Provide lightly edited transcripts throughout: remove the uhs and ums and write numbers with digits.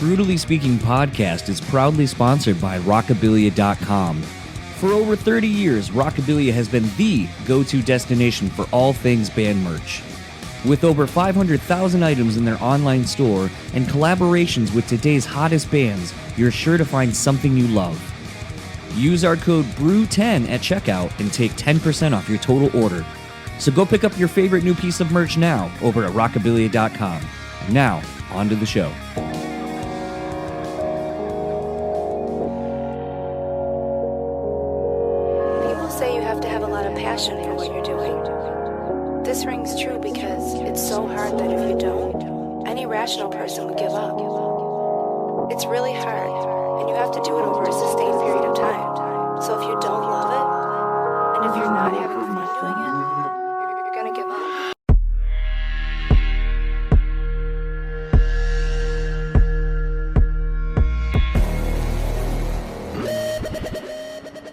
Brutally Speaking podcast is proudly sponsored by Rockabilia.com. For over 30 years, Rockabilia has been the go-to destination for all things band merch. With over 500,000 items in their online store and collaborations with today's hottest bands, you're sure to find something you love. Use our code BREW10 at checkout and take 10% off your total order. So go pick up your favorite new piece of merch now over at Rockabilia.com. Now, on to the show. Say you have to have a lot of passion for what you're doing. This rings true because it's so hard that if you don't, any rational person would give up. It's really hard, and you have to do it over a sustained period of time. So if you don't love it, and if you're not having fun doing it, you're gonna give up.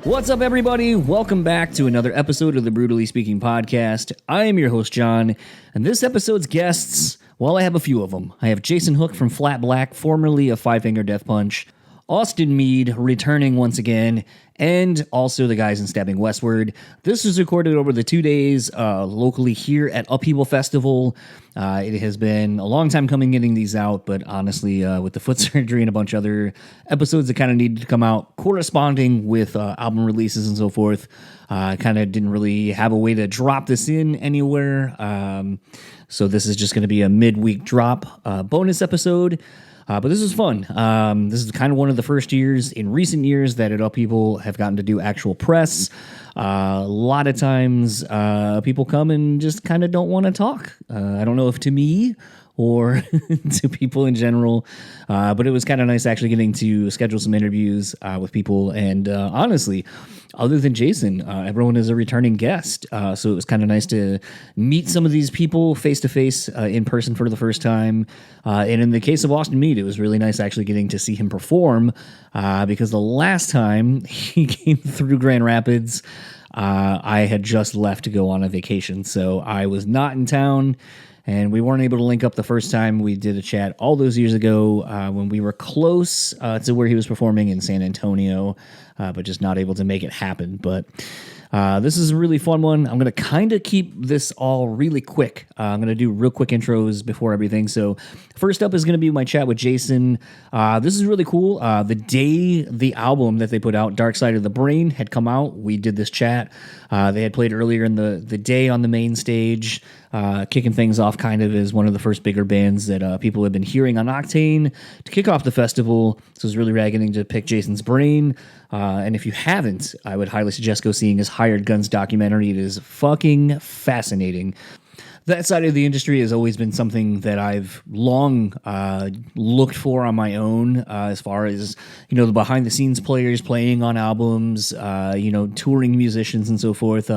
What's up, everybody? Welcome back to another episode of the Brutally Speaking podcast. I am your host, John, and this episode's guests, well, I have a few of them. I have Jason Hook from FlatBlack, formerly of Five Finger Death Punch, Austin Meade, returning once again, and also the guys in Stabbing Westward. This was recorded over the 2 days locally here at Upheaval Festival. It has been a long time coming getting these out, but honestly, with the foot surgery and a bunch of other episodes that kind of needed to come out corresponding with album releases and so forth, kind of didn't really have a way to drop this in anywhere. So this is just going to be a midweek drop bonus episode. But this is fun. This is kind of one of the first years in recent years that at Upheaval have gotten to do actual press. A lot of times people come and just kind of don't want to talk. I don't know if to me or to people in general, but it was kind of nice actually getting to schedule some interviews with people. And honestly, other than Jason, everyone is a returning guest. So it was kind of nice to meet some of these people face-to-face in person for the first time. And in the case of Austin Meade, it was really nice actually getting to see him perform because the last time he came through Grand Rapids, I had just left to go on a vacation. So I was not in town. And we weren't able to link up the first time we did a chat all those years ago when we were close to where he was performing in San Antonio, but just not able to make it happen. But this is a really fun one. I'm going to kind of keep this all really quick. I'm going to do real quick intros before everything. So first up is going to be my chat with Jason. This is really cool. The day the album that they put out, Dark Side of the Brain, had come out, we did this chat. They had played earlier in the day on the main stage, kicking things off kind of as one of the first bigger bands that people have been hearing on Octane to kick off the festival. So it was really rad getting to pick Jason's brain. And if you haven't, I would highly suggest go seeing his Hired Guns documentary. It is fucking fascinating. That side of the industry has always been something that I've long looked for on my own, as far as, the behind-the-scenes players playing on albums, touring musicians and so forth.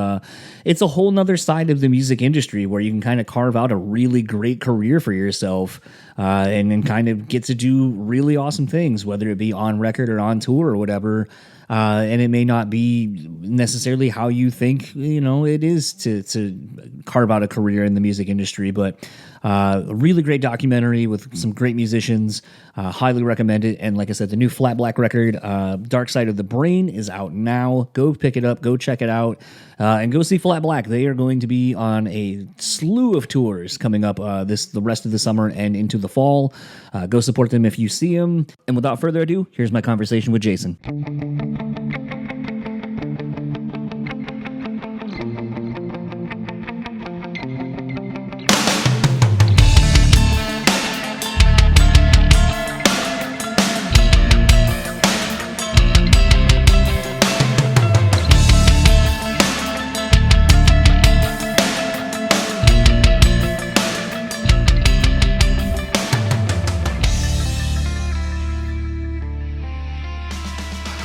It's a whole nother side of the music industry where you can kind of carve out a really great career for yourself and then kind of get to do really awesome things, whether it be on record or on tour or whatever. And it may not be necessarily how you think, it is to carve out a career in the music industry, but a really great documentary with some great musicians. Highly recommend it. And like I said, the new FlatBlack record, Dark Side of the Brain, is out now. Go pick it up. Go check it out. And go see FlatBlack. They are going to be on a slew of tours coming up the rest of the summer and into the fall. Go support them if you see them. And without further ado, here's my conversation with Jason.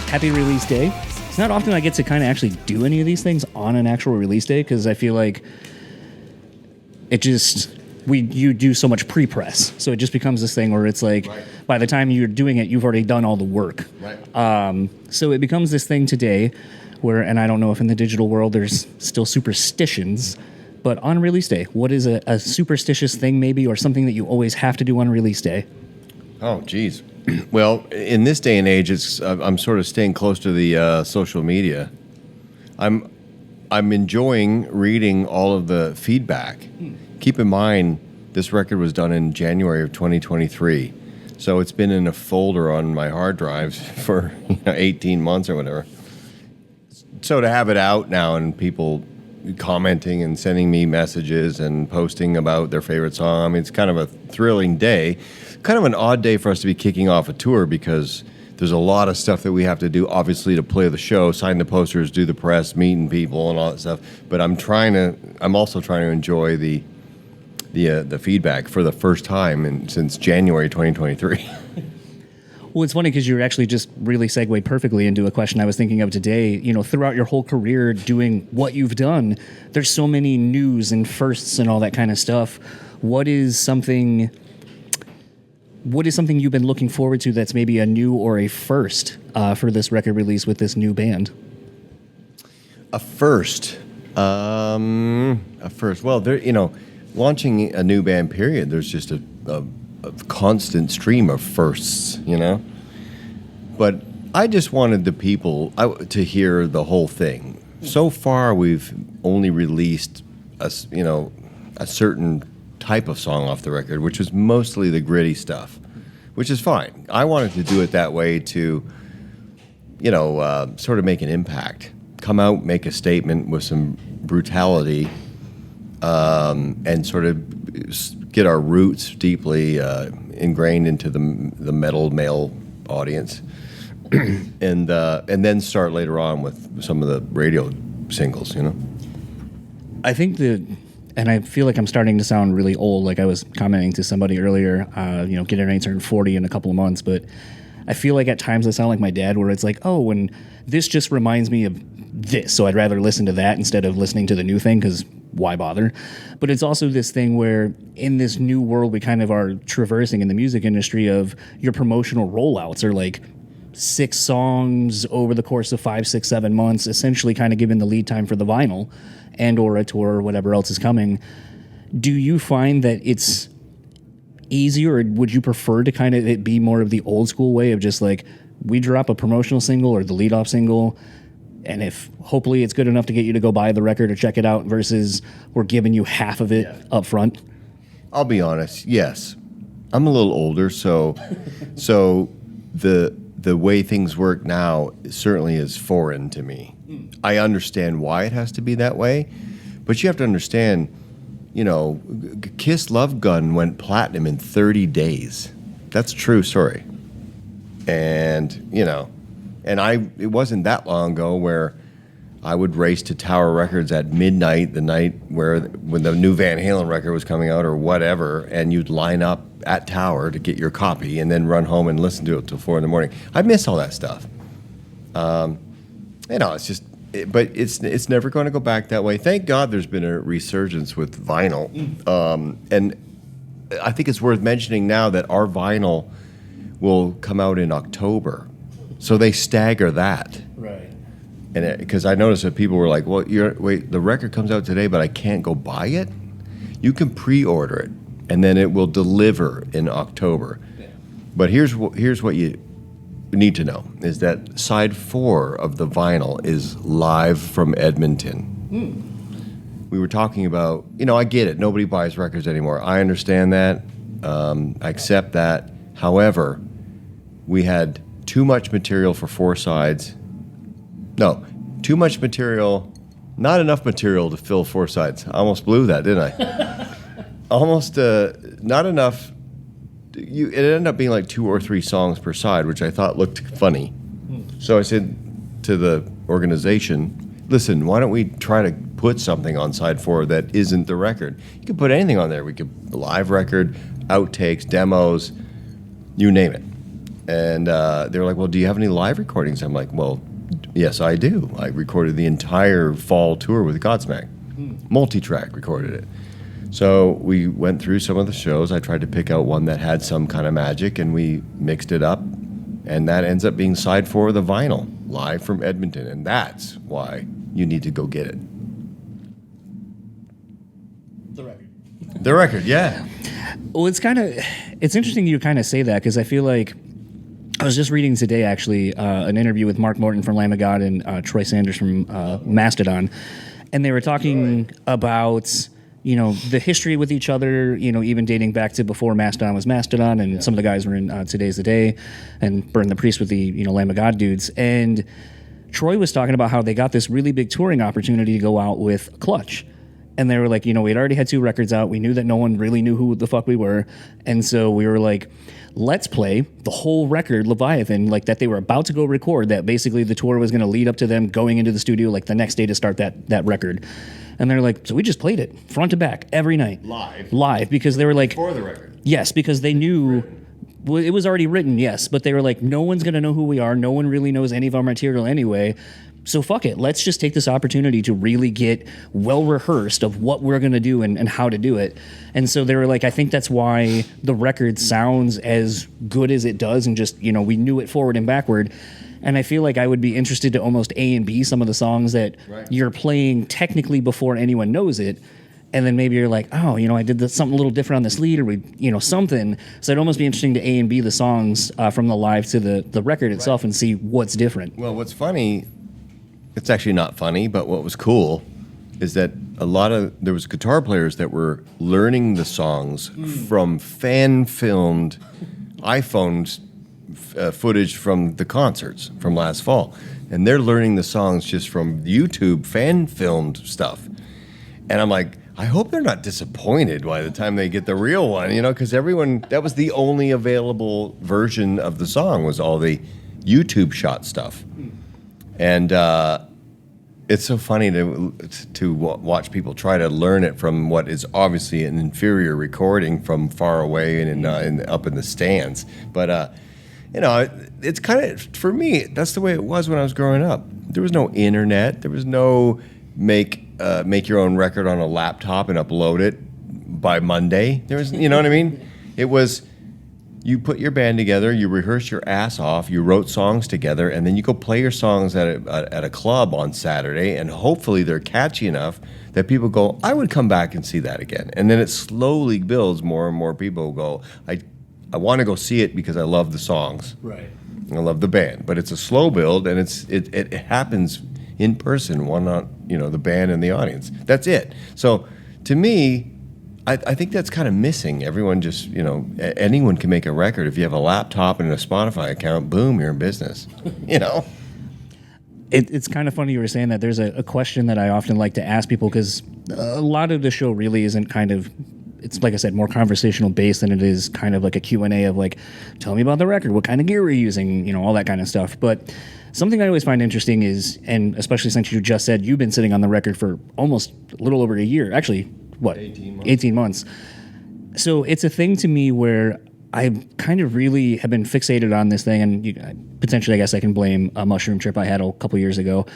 Happy release day. It's not often I get to kind of actually do any of these things on an actual release day because I feel like you do so much pre-press. So it just becomes this thing where it's like, right, by the time you're doing it, you've already done all the work. Right. So it becomes this thing today where, and I don't know if in the digital world there's still superstitions, but on release day, what is a superstitious thing maybe, or something that you always have to do on release day? Oh, geez. Well, in this day and age, I'm sort of staying close to the social media. I'm enjoying reading all of the feedback. Keep in mind, this record was done in January of 2023, so it's been in a folder on my hard drives for 18 months or whatever. So to have it out now and people commenting and sending me messages and posting about their favorite song, I mean, it's kind of a thrilling day. Kind of an odd day for us to be kicking off a tour because there's a lot of stuff that we have to do, obviously, to play the show, sign the posters, do the press, meeting people, and all that stuff. But I'm also trying to enjoy the feedback for the first time since January 2023. Well, it's funny because you're actually just really segued perfectly into a question I was thinking of today. Throughout your whole career doing what you've done, there's so many news and firsts and all that kind of stuff. What is something you've been looking forward to that's maybe a new or a first for this record release with this new band? A first. Well, launching a new band, period, there's just a constant stream of firsts, But I just wanted the people to hear the whole thing. So far, we've only released a certain type of song off the record, which was mostly the gritty stuff, which is fine. I wanted to do it that way to, sort of make an impact, come out, make a statement with some brutality, and sort of get our roots deeply ingrained into the metal male audience, and then start later on with some of the radio singles. I think and I feel like I'm starting to sound really old. Like I was commenting to somebody earlier, getting ready to turn 40 in a couple of months, but I feel like at times I sound like my dad, where it's like, oh, and this just reminds me of this, so I'd rather listen to that instead of listening to the new thing, because why bother? But it's also this thing where in this new world we kind of are traversing in the music industry of your promotional rollouts are like 6 songs over the course of 5, 6, 7 months, essentially kind of given the lead time for the vinyl and or a tour or whatever else is coming. Do you find that it's easier, or would you prefer to kind of it be more of the old school way of just like, we drop a promotional single or the lead off single, and if hopefully it's good enough to get you to go buy the record or check it out, versus we're giving you half of it up front? I'll be honest, yes. I'm a little older, so the way things work now certainly is foreign to me. I understand why it has to be that way, but you have to understand, Kiss Love Gun went platinum in 30 days. That's a true story. And, it wasn't that long ago where I would race to Tower Records at midnight, the night when the new Van Halen record was coming out or whatever, and you'd line up at Tower to get your copy and then run home and listen to it till 4 a.m. I miss all that stuff. It's just, but it's never going to go back that way. Thank God there's been a resurgence with vinyl. And I think it's worth mentioning now that our vinyl will come out in October. So they stagger that. Right. And because I noticed that people were like, well, the record comes out today, but I can't go buy it? You can pre-order it, and then it will deliver in October. Yeah. But here's what you need to know, is that side 4 of the vinyl is live from Edmonton. We were talking about, I get it, nobody buys records anymore. I understand that. I accept that. However, we had too much material for 4 sides. No, too much material, not enough material to fill 4 sides. I almost blew that, didn't I? Almost not enough. It ended up being like 2 or 3 songs per side, which I thought looked funny. So I said to the organization, listen, why don't we try to put something on side 4 that isn't the record? You could put anything on there. We could live record, outtakes, demos, you name it. And they were like, well, do you have any live recordings? I'm like, well, yes, I do. I recorded the entire fall tour with Godsmack. Multi-track recorded it. So we went through some of the shows. I tried to pick out one that had some kind of magic, and we mixed it up. And that ends up being side 4 of the vinyl, live from Edmonton. And that's why you need to go get it. The record. The record, yeah. Well, it's interesting you kind of say that, because I feel like I was just reading today, actually, an interview with Mark Morton from Lamb of God and Troy Sanders from Mastodon, and they were talking about the history with each other. Even dating back to before Mastodon was Mastodon, and some of the guys were in Today's the Day, and Burn the Priest with the Lamb of God dudes. And Troy was talking about how they got this really big touring opportunity to go out with Clutch. And they were like, we'd already had 2 records out. We knew that no one really knew who the fuck we were. And so we were like, let's play the whole record, Leviathan, like that they were about to go record, that basically the tour was going to lead up to them going into the studio like the next day to start that record. And they're like, so we just played it front to back every night. Live, because they were like... Before the record. Yes, because they knew... Well, it was already written, yes, but they were like, no one's going to know who we are. No one really knows any of our material anyway. So fuck it. Let's just take this opportunity to really get well rehearsed of what we're going to do and how to do it. And so they were like, I think that's why the record sounds as good as it does, and just, we knew it forward and backward. And I feel like I would be interested to almost A and B some of the songs that you're playing technically before anyone knows it. And then maybe you're like, oh, I did something a little different on this lead, or something. So it'd almost be interesting to A and B the songs from the live to the record itself and see what's different. Well, what's funny, it's actually not funny, but what was cool is that there was guitar players that were learning the songs from fan-filmed iPhones footage from the concerts from last fall. And they're learning the songs just from YouTube fan-filmed stuff. And I'm like, I hope they're not disappointed by the time they get the real one, because that was the only available version of the song, was all the YouTube shot stuff. And it's so funny to watch people try to learn it from what is obviously an inferior recording from far away and up in the stands. But, it's kind of, for me, that's the way it was when I was growing up. There was no internet. There was no make your own record on a laptop and upload it by Monday. There was, you know what I mean? It was, you put your band together, you rehearsed your ass off, you wrote songs together, and then you go play your songs at a club on Saturday, and hopefully they're catchy enough that people go, I would come back and see that again. And then it slowly builds. More and more people go, I want to go see it because I love the songs. Right. I love the band. But it's a slow build, and it happens in person, one on the band and the audience. That's it. So to me, I think that's kind of missing. Everyone just anyone can make a record. If you have a laptop and a Spotify account, boom, you're in business. It's kind of funny you were saying that. There's a question that I often like to ask people, because a lot of the show really isn't it's like I said, more conversational based than it is kind of like a Q&A of like, tell me about the record, what kind of gear we're using, all that kind of stuff. But something I always find interesting is, and especially since you just said you've been sitting on the record for almost a little over a year, actually, what? 18 months. So it's a thing to me where I kind of really have been fixated on this thing, and potentially I guess I can blame a mushroom trip I had a couple years ago,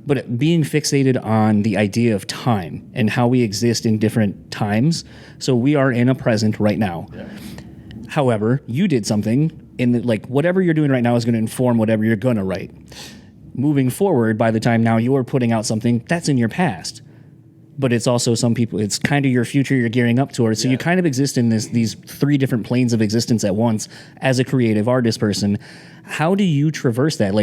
but being fixated on the idea of time and how we exist in different times. So we are in a present right now. Yeah. However, you did something whatever you're doing right now is going to inform whatever you're going to write. Moving forward, by the time now you're putting out something, that's in your past. But it's also some people, it's kind of your future you're gearing up towards. So you kind of exist in these 3 different planes of existence at once as a creative artist person. How do you traverse that?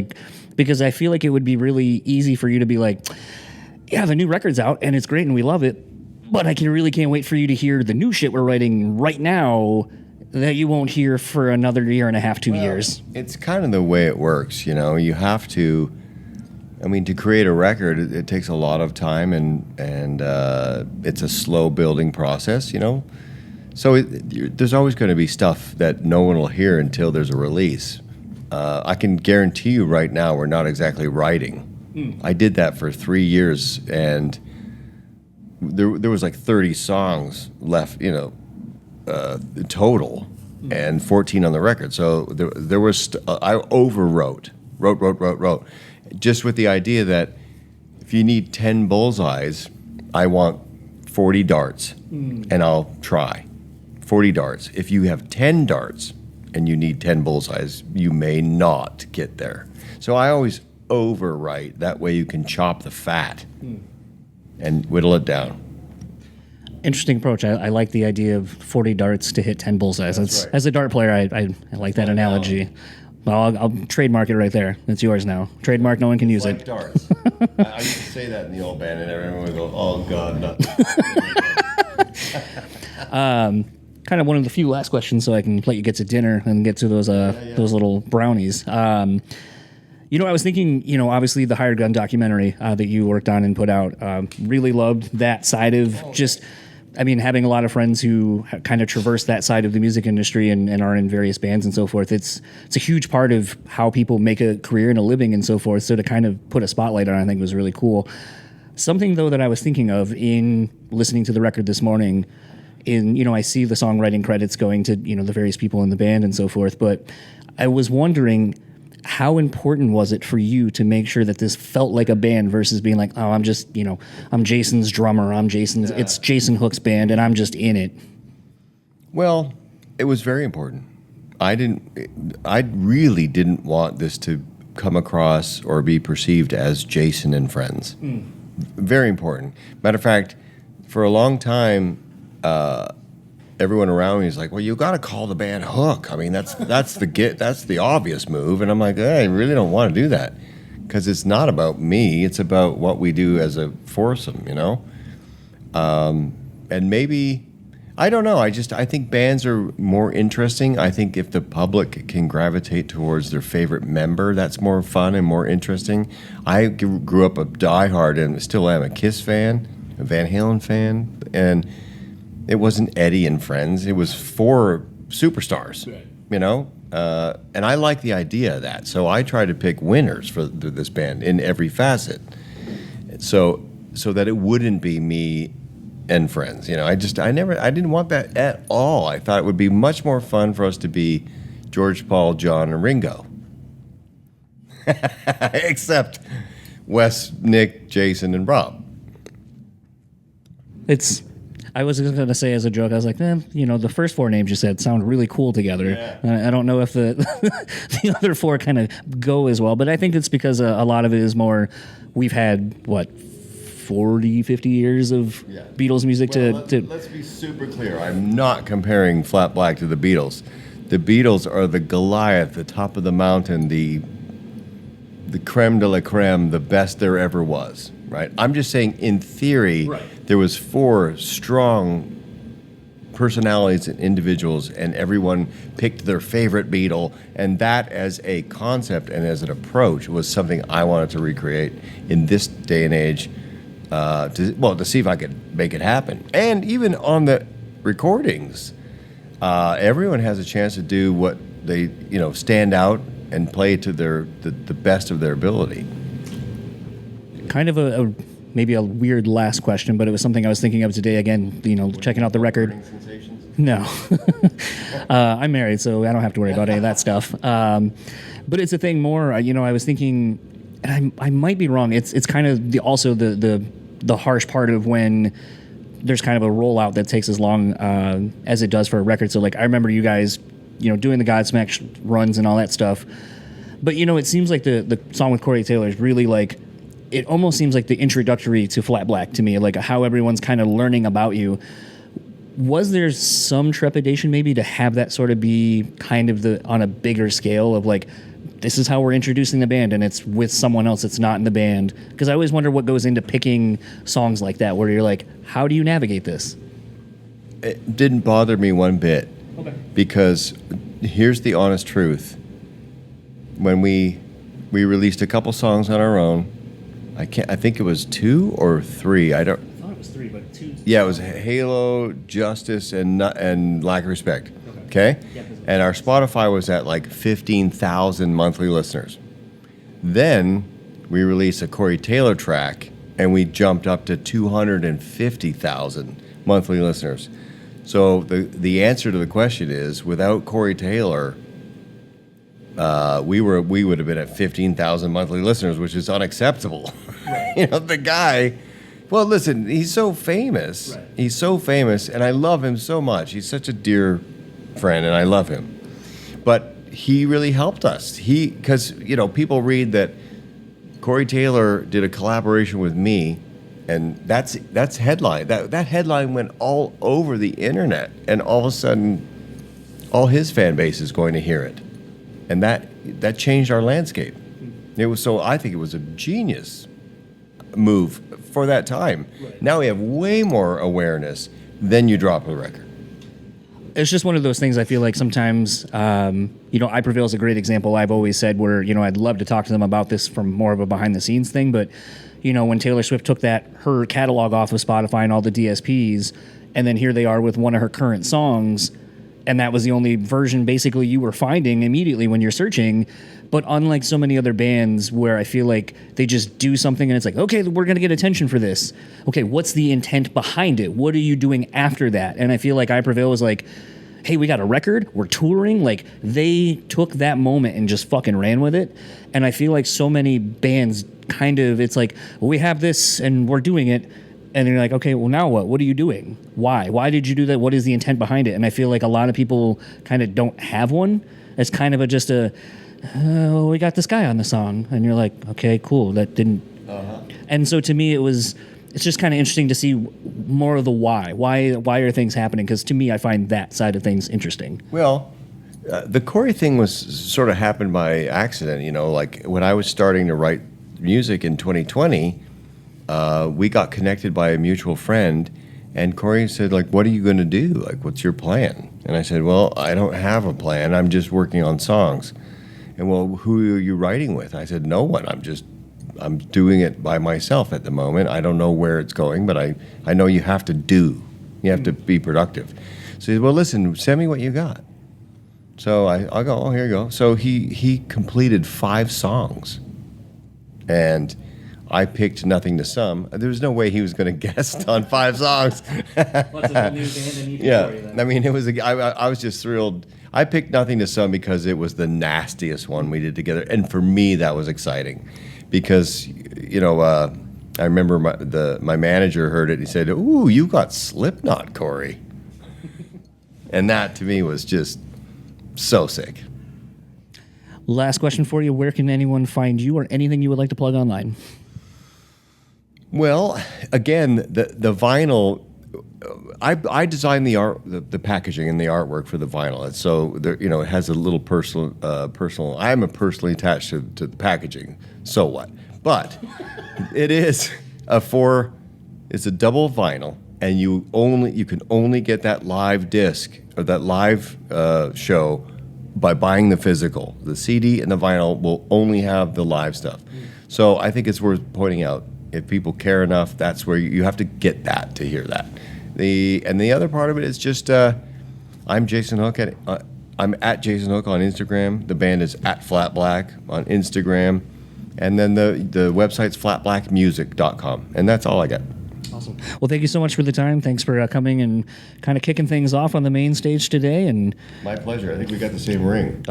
Because I feel like it would be really easy for you to be like, yeah, the new record's out and it's great and we love it, but I really can't wait for you to hear the new shit we're writing right now that you won't hear for another year and a half, 2 years. It's kind of the way it works, you have to. To create a record, it takes a lot of time, and it's a slow building process, So there's always going to be stuff that no one will hear until there's a release. I can guarantee you right now we're not exactly writing. I did that for 3 years, and there was like 30 songs left, total, and 14 on the record. So there was I overwrote, wrote. Just with the idea that if you need 10 bullseyes, I want 40 darts, and I'll try 40 darts. If you have 10 darts and you need 10 bullseyes, you may not get there. So I always overwrite. That way you can chop the fat and whittle it down. Interesting approach. I like the idea of 40 darts to hit 10 bullseyes. That's right. As a dart player, I like that analogy. Well, I'll trademark it right there. It's yours now. Trademark. No one can use Like it. darts. I used to say that in the old band, and everyone would go, "Oh God, no." Kind of one of the few last questions, so I can let you get to dinner and get to those little brownies. I was thinking, obviously the Hired Gun documentary that you worked on and put out, really loved that side of having a lot of friends who kind of traverse that side of the music industry and are in various bands and so forth. It's a huge part of how people make a career and a living and so forth. So to kind of put a spotlight on it, I think was really cool. Something, though, that I was thinking of in listening to the record this morning, I see the songwriting credits going to, the various people in the band and so forth, but I was wondering, how important was it for you to make sure that this felt like a band versus being like, oh, I'm just, I'm Jason's drummer, it's Jason Hook's band, and I'm just in it? Well, it was very important. I really didn't want this to come across or be perceived as Jason and Friends. Very important. Matter of fact, for a long time, everyone around me is like, well, you got to call the band Hook. I mean, that's the obvious move. And I'm like, I really don't want to do that, because it's not about me. It's about what we do as a foursome, And maybe, I don't know. I think bands are more interesting. I think if the public can gravitate towards their favorite member, that's more fun and more interesting. I grew up a diehard and still am a Kiss fan, a Van Halen fan, and it wasn't Eddie and Friends. It was 4 superstars, right. And I like the idea of that. So I try to pick winners for this band in every facet, so that it wouldn't be me and Friends. I didn't want that at all. I thought it would be much more fun for us to be George, Paul, John, and Ringo. Except Wes, Nick, Jason, and Rob. I was going to say as a joke, I was like, the first 4 names you said sound really cool together. Yeah. I don't know if the the other 4 kind of go as well, but I think it's because a lot of it is more, we've had, 40, 50 years of Beatles music to... Let's be super clear. I'm not comparing Flat Black to the Beatles. The Beatles are the Goliath, the top of the mountain, the creme de la creme, the best there ever was. Right. I'm just saying, in theory, there was 4 strong personalities and individuals, and everyone picked their favorite Beatle, and that as a concept and as an approach was something I wanted to recreate in this day and age, to see if I could make it happen. And even on the recordings, everyone has a chance to do what they, stand out and play to the best of their ability. Kind of maybe a weird last question, but it was something I was thinking of today. Again, checking out the record. No, I'm married, so I don't have to worry about any of that stuff. But it's a thing more. I was thinking, and I might be wrong. It's kind of the harsh part of when there's kind of a rollout that takes as long as it does for a record. So I remember you guys, doing the Godsmack runs and all that stuff. But it seems like the song with Corey Taylor is really it almost seems like the introductory to Flat Black to me, how everyone's kind of learning about you. Was there some trepidation maybe to have that sort of be kind of on a bigger scale of this is how we're introducing the band, and it's with someone else that's not in the band? Because I always wonder what goes into picking songs like that, where you're like, how do you navigate this? It didn't bother me one bit. Okay. Because here's the honest truth. When we released a couple songs on our own, I think it was 2 or 3. I thought it was 3, but 2. Yeah, it was Halo, Justice, and Lack of Respect. Okay? Yeah, and our Spotify was at 15,000 monthly listeners. Then we released a Corey Taylor track, and we jumped up to 250,000 monthly listeners. So the answer to the question is, without Corey Taylor, we would have been at 15,000 monthly listeners, which is unacceptable. Right. The guy. Well, listen, he's so famous. Right. He's so famous, and I love him so much. He's such a dear friend, and I love him. But he really helped us. Because people read that Corey Taylor did a collaboration with me, and that's headline. That headline went all over the internet, and all of a sudden, all his fan base is going to hear it. and that changed our landscape. It was I think it was a genius move for that time. Right. Now we have way more awareness. Then you drop a record. It's just one of those things. I feel like sometimes, I Prevail is a great example. I've always said where, I'd love to talk to them about this from more of a behind the scenes thing. But, when Taylor Swift took her catalog off of Spotify and all the DSPs, and then here they are with one of her current songs, and that was the only version basically you were finding immediately when you're searching. But unlike so many other bands where I feel like they just do something and it's like, okay, we're going to get attention for this. Okay, what's the intent behind it? What are you doing after that? And I feel like I Prevail was like, hey, we got a record, we're touring. Like, they took that moment and just fucking ran with it. And I feel like so many bands kind of, it's like, well, we have this and we're doing it. And you're like, okay, well, now what? What are you doing? Why? Why did you do that? What is the intent behind it? And I feel like a lot of people kind of don't have one. It's kind of we got this guy on the song. And you're like, okay, cool. That didn't. Uh-huh. And so to me, it's just kind of interesting to see more of the why. Why are things happening? Because to me, I find that side of things interesting. Well, the Corey thing was sort of happened by accident. Like when I was starting to write music in 2020, we got connected by a mutual friend, and Corey said, like, what are you going to do? Like, what's your plan? And I said, well, I don't have a plan. I'm just working on songs. And, well, who are you writing with? I said, no one. I'm doing it by myself at the moment. I don't know where it's going, but I know you have to do. You have to be productive. So he said, well, listen, send me what you got. So I'll go, oh, here you go. So he completed 5 songs. And I picked Nothing to Some. There was no way he was going to guest on 5 songs. What's a new band? Yeah, I mean, it was. I was just thrilled. I picked Nothing to Some because it was the nastiest one we did together, and for me, that was exciting, because I remember my manager heard it. He said, "Ooh, you got Slipknot, Corey," and that to me was just so sick. Last question for you: where can anyone find you, or anything you would like to plug online? Well, again, the vinyl, I designed the art, the packaging and the artwork for the vinyl. And so it has a little personal. I'm personally attached to the packaging. So what? But it is it's a double vinyl, and you can only get that live disc or that live show by buying the physical. The CD and the vinyl will only have the live stuff. So I think it's worth pointing out. If people care enough, that's where you have to get that to hear that. The other part of it is just I'm Jason Hook. I'm at Jason Hook on Instagram. The band is at FlatBlack on Instagram, and then the website's flatblackmusic.com, and that's all I got. Awesome. Well, thank you so much for the time. Thanks for coming and kind of kicking things off on the main stage today. And my pleasure. I think we got the same ring.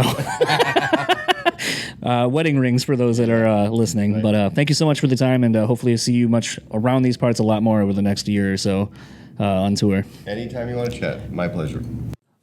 Wedding rings for those that are listening. Right. But thank you so much for the time, and hopefully see you much around these parts a lot more over the next year or so on tour. Anytime you want to chat. My pleasure.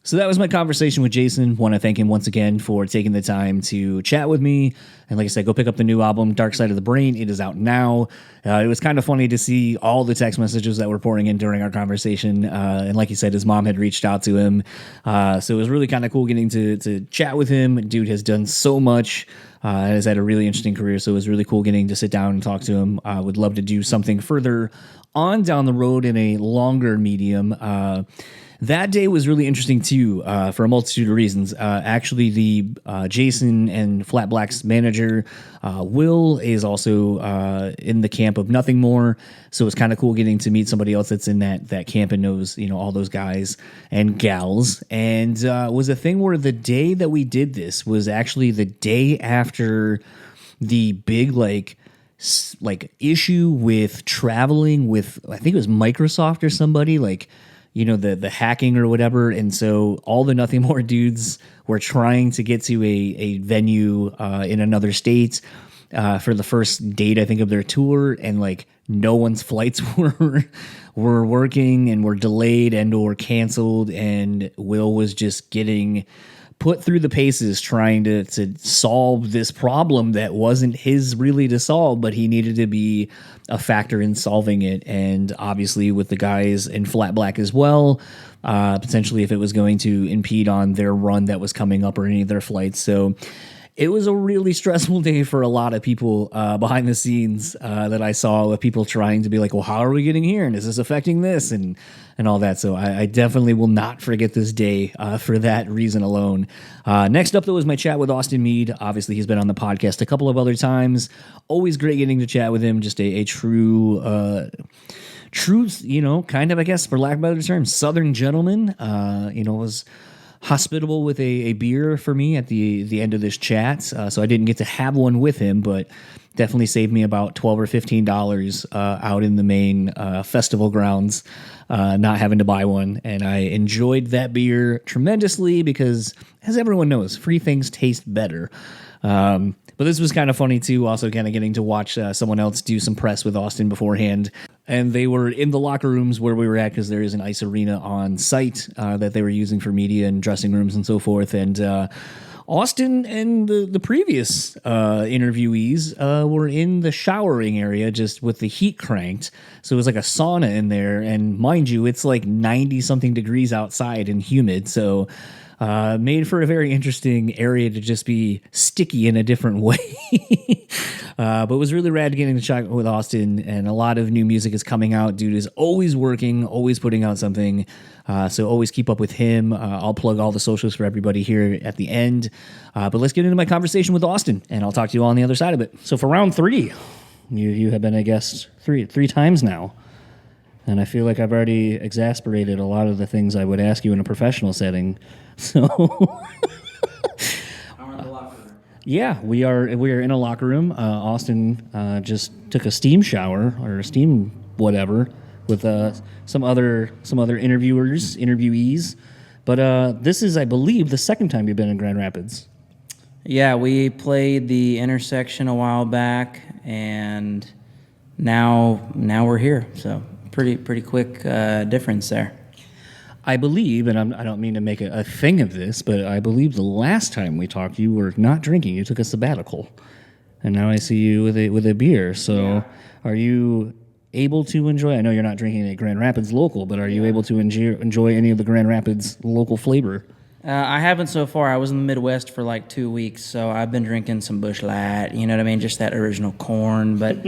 So that was my conversation with Jason. Want to thank him once again for taking the time to chat with me. And like I said, go pick up the new album, Dark Side of the Brain. It is out now. It was kind of funny to see all the text messages that were pouring in during our conversation. And like he said, his mom had reached out to him. So it was really kind of cool getting to chat with him. Dude has done so much. Has had a really interesting career. So it was really cool getting to sit down and talk to him. Would love to do something further on down the road in a longer medium. That day was really interesting too, for a multitude of reasons. Actually, the Jason and FlatBlack's manager, Will, is also in the camp of Nothing More. So it's kind of cool getting to meet somebody else that's in that camp and knows all those guys and gals. And was a thing where the day that we did this was actually the day after the big like issue with traveling with, I think it was Microsoft or somebody, the hacking or whatever. And so all the Nothing More dudes were trying to get to a venue in another state for the first date, I think, of their tour. And no one's flights were working and were delayed and or canceled. And Will was just getting put through the paces trying to solve this problem that wasn't his really to solve, but he needed to be a factor in solving it. And obviously with the guys in FlatBlack as well, potentially if it was going to impede on their run that was coming up or any of their flights. So it was a really stressful day for a lot of people behind the scenes that I saw, with people trying to be like, well, how are we getting here? And is this affecting this? And all that. So I definitely will not forget this day for that reason alone. Next up, though, is my chat with Austin Meade. Obviously, he's been on the podcast a couple of other times. Always great getting to chat with him. Just a true, kind of, I guess, for lack of a better term, Southern gentleman. Was hospitable with a beer for me at the end of this chat, so I didn't get to have one with him, but definitely saved me about $12 or $15 out in the main festival grounds, not having to buy one. And I enjoyed that beer tremendously because, as everyone knows, free things taste better. But this was kind of funny too, also kind of getting to watch someone else do some press with Austin beforehand. And they were in the locker rooms where we were at, because there is an ice arena on site that they were using for media and dressing rooms and so forth. And Austin and the previous interviewees were in the showering area just with the heat cranked. So it was like a sauna in there. And mind you, it's like 90-something degrees outside and humid. So made for a very interesting area to just be sticky in a different way. But it was really rad getting to chat with Austin, and a lot of new music is coming out. Dude is always working, always putting out something. So always keep up with him. I'll plug all the socials for everybody here at the end. But let's get into my conversation with Austin, and I'll talk to you all on the other side of it. So for round 3, you have been a guest three times now. And I feel like I've already exasperated a lot of the things I would ask you in a professional setting. So yeah, we are in a locker room. Austin just took a steam shower or a steam whatever with some other interviewees. But this is, I believe, the second time you've been in Grand Rapids. Yeah, we played the intersection a while back, and now we're here. So pretty quick difference there. I believe, and I don't mean to make a thing of this, but I believe the last time we talked, you were not drinking. You took a sabbatical, and now I see you with a beer. So, Are you able to enjoy? I know you're not drinking a Grand Rapids local, but are you able to enjoy any of the Grand Rapids local flavor? I haven't so far. I was in the Midwest for like 2 weeks, so I've been drinking some Busch Light, you know what I mean, just that original corn. But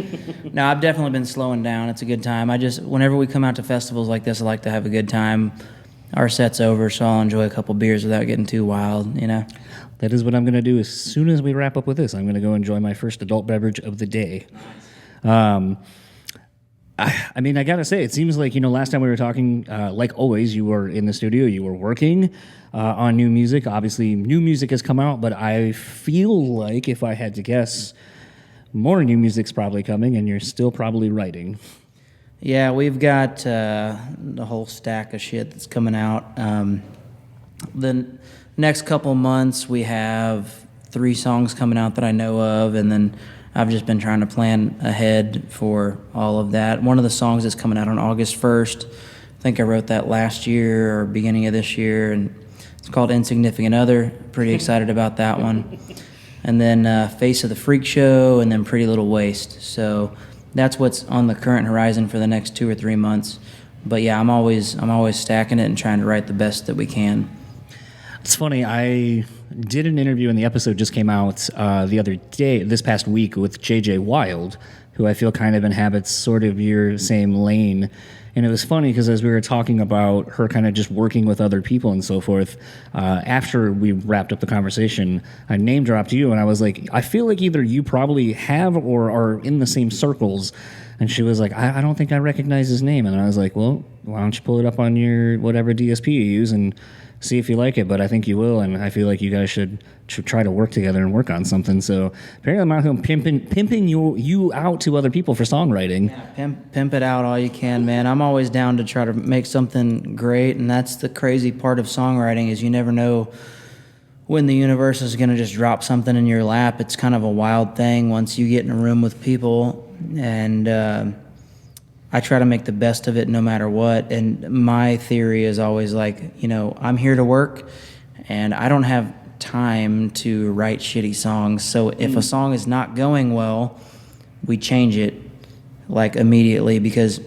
no, I've definitely been slowing down. It's a good time. Whenever we come out to festivals like this, I like to have a good time. Our set's over, so I'll enjoy a couple beers without getting too wild, you know. That is what I'm going to do as soon as we wrap up with this. I'm going to go enjoy my first adult beverage of the day. I got to say, it seems like, last time we were talking, like always, you were in the studio, you were working on new music. Obviously, new music has come out, but I feel like, if I had to guess, more new music's probably coming, and you're still probably writing. Yeah, we've got the whole stack of shit that's coming out. The next couple months, we have 3 songs coming out that I know of, and then I've just been trying to plan ahead for all of that. One of the songs is coming out on August 1st. I think I wrote that last year or beginning of this year, and it's called Insignificant Other. Pretty excited about that one. And then Face of the Freak Show, and then Pretty Little Waste. So that's what's on the current horizon for the next 2 or 3 months. But yeah, I'm always stacking it and trying to write the best that we can. It's funny, I did an interview, and the episode just came out the other day, this past week, with JJ Wild, who I feel kind of inhabits sort of your same lane. And it was funny because as we were talking about her kind of just working with other people and so forth, after we wrapped up the conversation, I name dropped you, and I was like, I feel like either you probably have or are in the same circles. And she was like, I don't think I recognize his name. And I was like, well, why don't you pull it up on your whatever DSP you use and see if you like it, but I think you will, and I feel like you guys should try to work together and work on something. So apparently I'm out here pimping you out to other people for songwriting. Yeah, pimp it out all you can, man. I'm always down to try to make something great, and that's the crazy part of songwriting is you never know when the universe is going to just drop something in your lap. It's kind of a wild thing once you get in a room with people, and I try to make the best of it no matter what. And my theory is always like, I'm here to work, and I don't have time to write shitty songs. So if a song is not going well, we change it like immediately, because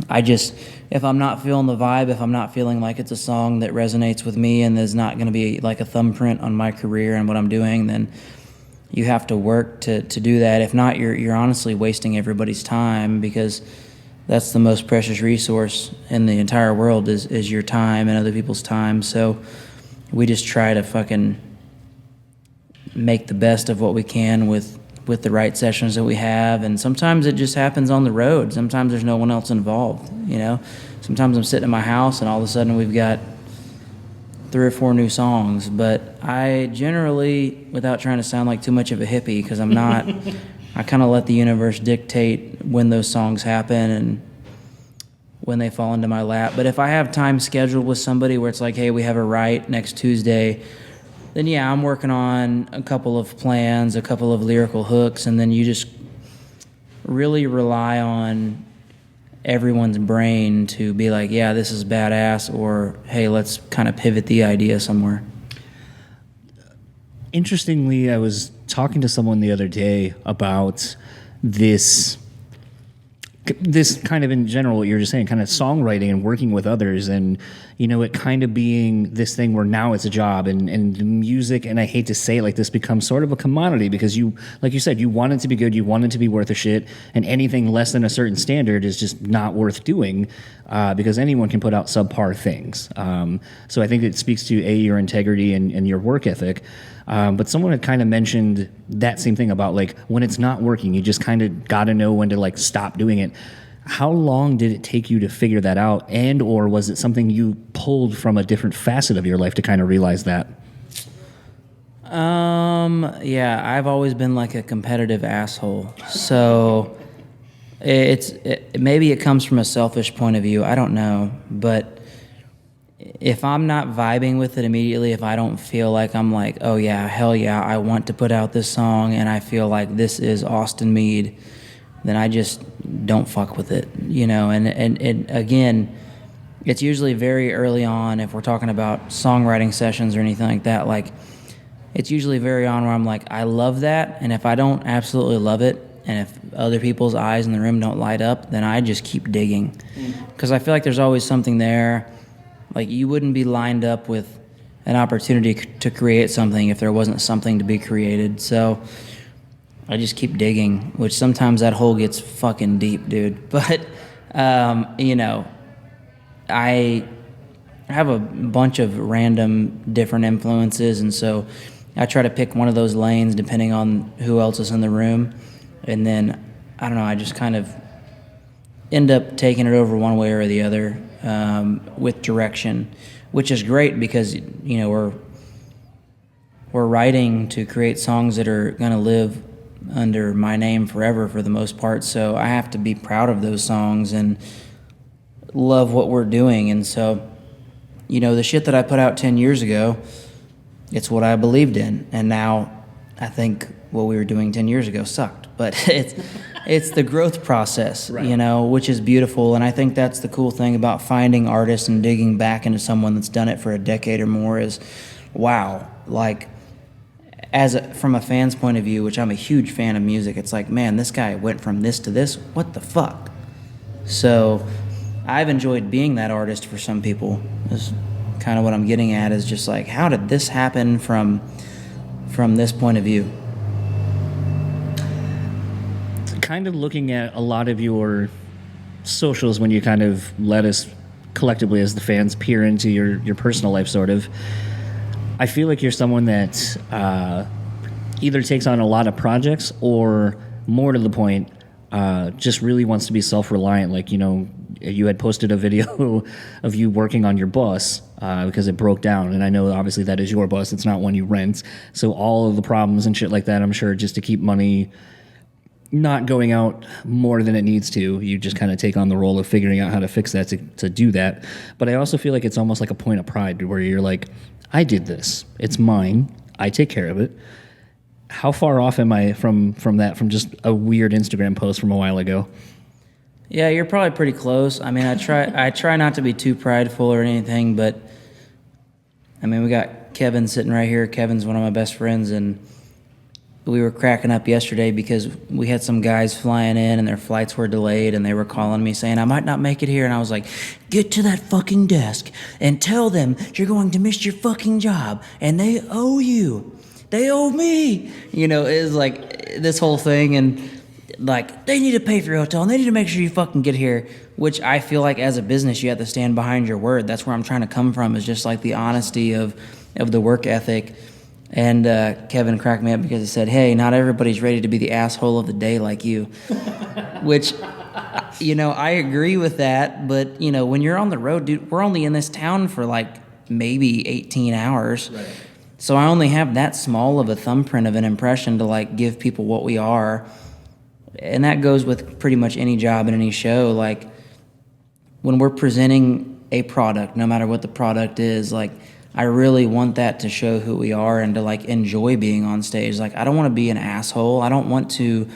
if I'm not feeling the vibe, if I'm not feeling like it's a song that resonates with me and there's not going to be like a thumbprint on my career and what I'm doing, then you have to work to do that. If not, you're honestly wasting everybody's time, because that's the most precious resource in the entire world is your time and other people's time. So we just try to fucking make the best of what we can with the right sessions that we have. And sometimes it just happens on the road. Sometimes there's no one else involved, you know? Sometimes I'm sitting in my house and all of a sudden we've got 3 or 4 new songs. But I generally, without trying to sound like too much of a hippie, because I'm not, I kind of let the universe dictate when those songs happen and when they fall into my lap. But if I have time scheduled with somebody where it's like, hey, we have a write next Tuesday, then yeah, I'm working on a couple of plans, a couple of lyrical hooks, and then you just really rely on everyone's brain to be like, yeah, this is badass, or hey, let's kind of pivot the idea somewhere. Interestingly, I was talking to someone the other day about this kind of in general, what you're just saying, kind of songwriting and working with others, and you know, it kind of being this thing where now it's a job, and music, and I hate to say it like this, becomes sort of a commodity, because you, like you said, you want it to be good, you want it to be worth a shit, and anything less than a certain standard is just not worth doing, because anyone can put out subpar things. So I think it speaks to your integrity and your work ethic. But someone had kind of mentioned that same thing about like when it's not working, you just kind of got to know when to like stop doing it. How long did it take you to figure that out? And or was it something you pulled from a different facet of your life to kind of realize that? Yeah, I've always been like a competitive asshole. So maybe it comes from a selfish point of view. I don't know. But if I'm not vibing with it immediately, if I don't feel like I'm like, oh yeah, hell yeah, I want to put out this song and I feel like this is Austin Meade, then I just don't fuck with it, you know? And again, it's usually very early on, if we're talking about songwriting sessions or anything like that, like it's usually very on where I'm like, I love that, and if I don't absolutely love it, and if other people's eyes in the room don't light up, then I just keep digging. Because I feel like there's always something there. Like, you wouldn't be lined up with an opportunity to create something if there wasn't something to be created. So I just keep digging, which sometimes that hole gets fucking deep, dude. But, you know, I have a bunch of random different influences, and so I try to pick one of those lanes depending on who else is in the room. And then, I don't know, I just kind of end up taking it over one way or the other. With direction, which is great because, you know, we're writing to create songs that are going to live under my name forever for the most part, so I have to be proud of those songs and love what we're doing. And so, you know, the shit that I put out 10 years ago, it's what I believed in, and now I think what we were doing 10 years ago sucked, but it's the growth process, right, you know, which is beautiful. And I think that's the cool thing about finding artists and digging back into someone that's done it for a decade or more is, wow, like, from a fan's point of view, which I'm a huge fan of music, it's like, man, this guy went from this to this, what the fuck? So I've enjoyed being that artist for some people. Is kind of what I'm getting at, is just like, how did this happen from this point of view? Kind of looking at a lot of your socials when you kind of let us collectively as the fans peer into your personal life, sort of, I feel like you're someone that either takes on a lot of projects or, more to the point, just really wants to be self-reliant. Like, you know, you had posted a video of you working on your bus because it broke down, and I know obviously that is your bus, it's not one you rent, so all of the problems and shit like that, I'm sure just to keep money not going out more than it needs to, you just kind of take on the role of figuring out how to fix that to do that. But I also feel like it's almost like a point of pride where you're like, I did this, it's mine, I take care of it. How far off am I from that, from just a weird Instagram post from a while ago? Yeah, you're probably pretty close. I try not to be too prideful or anything, but I mean, we got Kevin sitting right here. Kevin's one of my best friends, and we were cracking up yesterday because we had some guys flying in and their flights were delayed, and they were calling me saying, I might not make it here. And I was like, get to that fucking desk and tell them you're going to miss your fucking job, and they owe you. They owe me. You know, it was like this whole thing, and like, they need to pay for your hotel, and they need to make sure you fucking get here, which I feel like as a business, you have to stand behind your word. That's where I'm trying to come from, is just like the honesty of the work ethic. And Kevin cracked me up because he said, hey, not everybody's ready to be the asshole of the day like you. Which, you know, I agree with that. But, you know, when you're on the road, dude, we're only in this town for like maybe 18 hours. Right. So I only have that small of a thumbprint of an impression to like give people what we are. And that goes with pretty much any job and any show. Like, when we're presenting a product, no matter what the product is, like, I really want that to show who we are and to like enjoy being on stage. Like, I don't want to be an asshole. I don't want to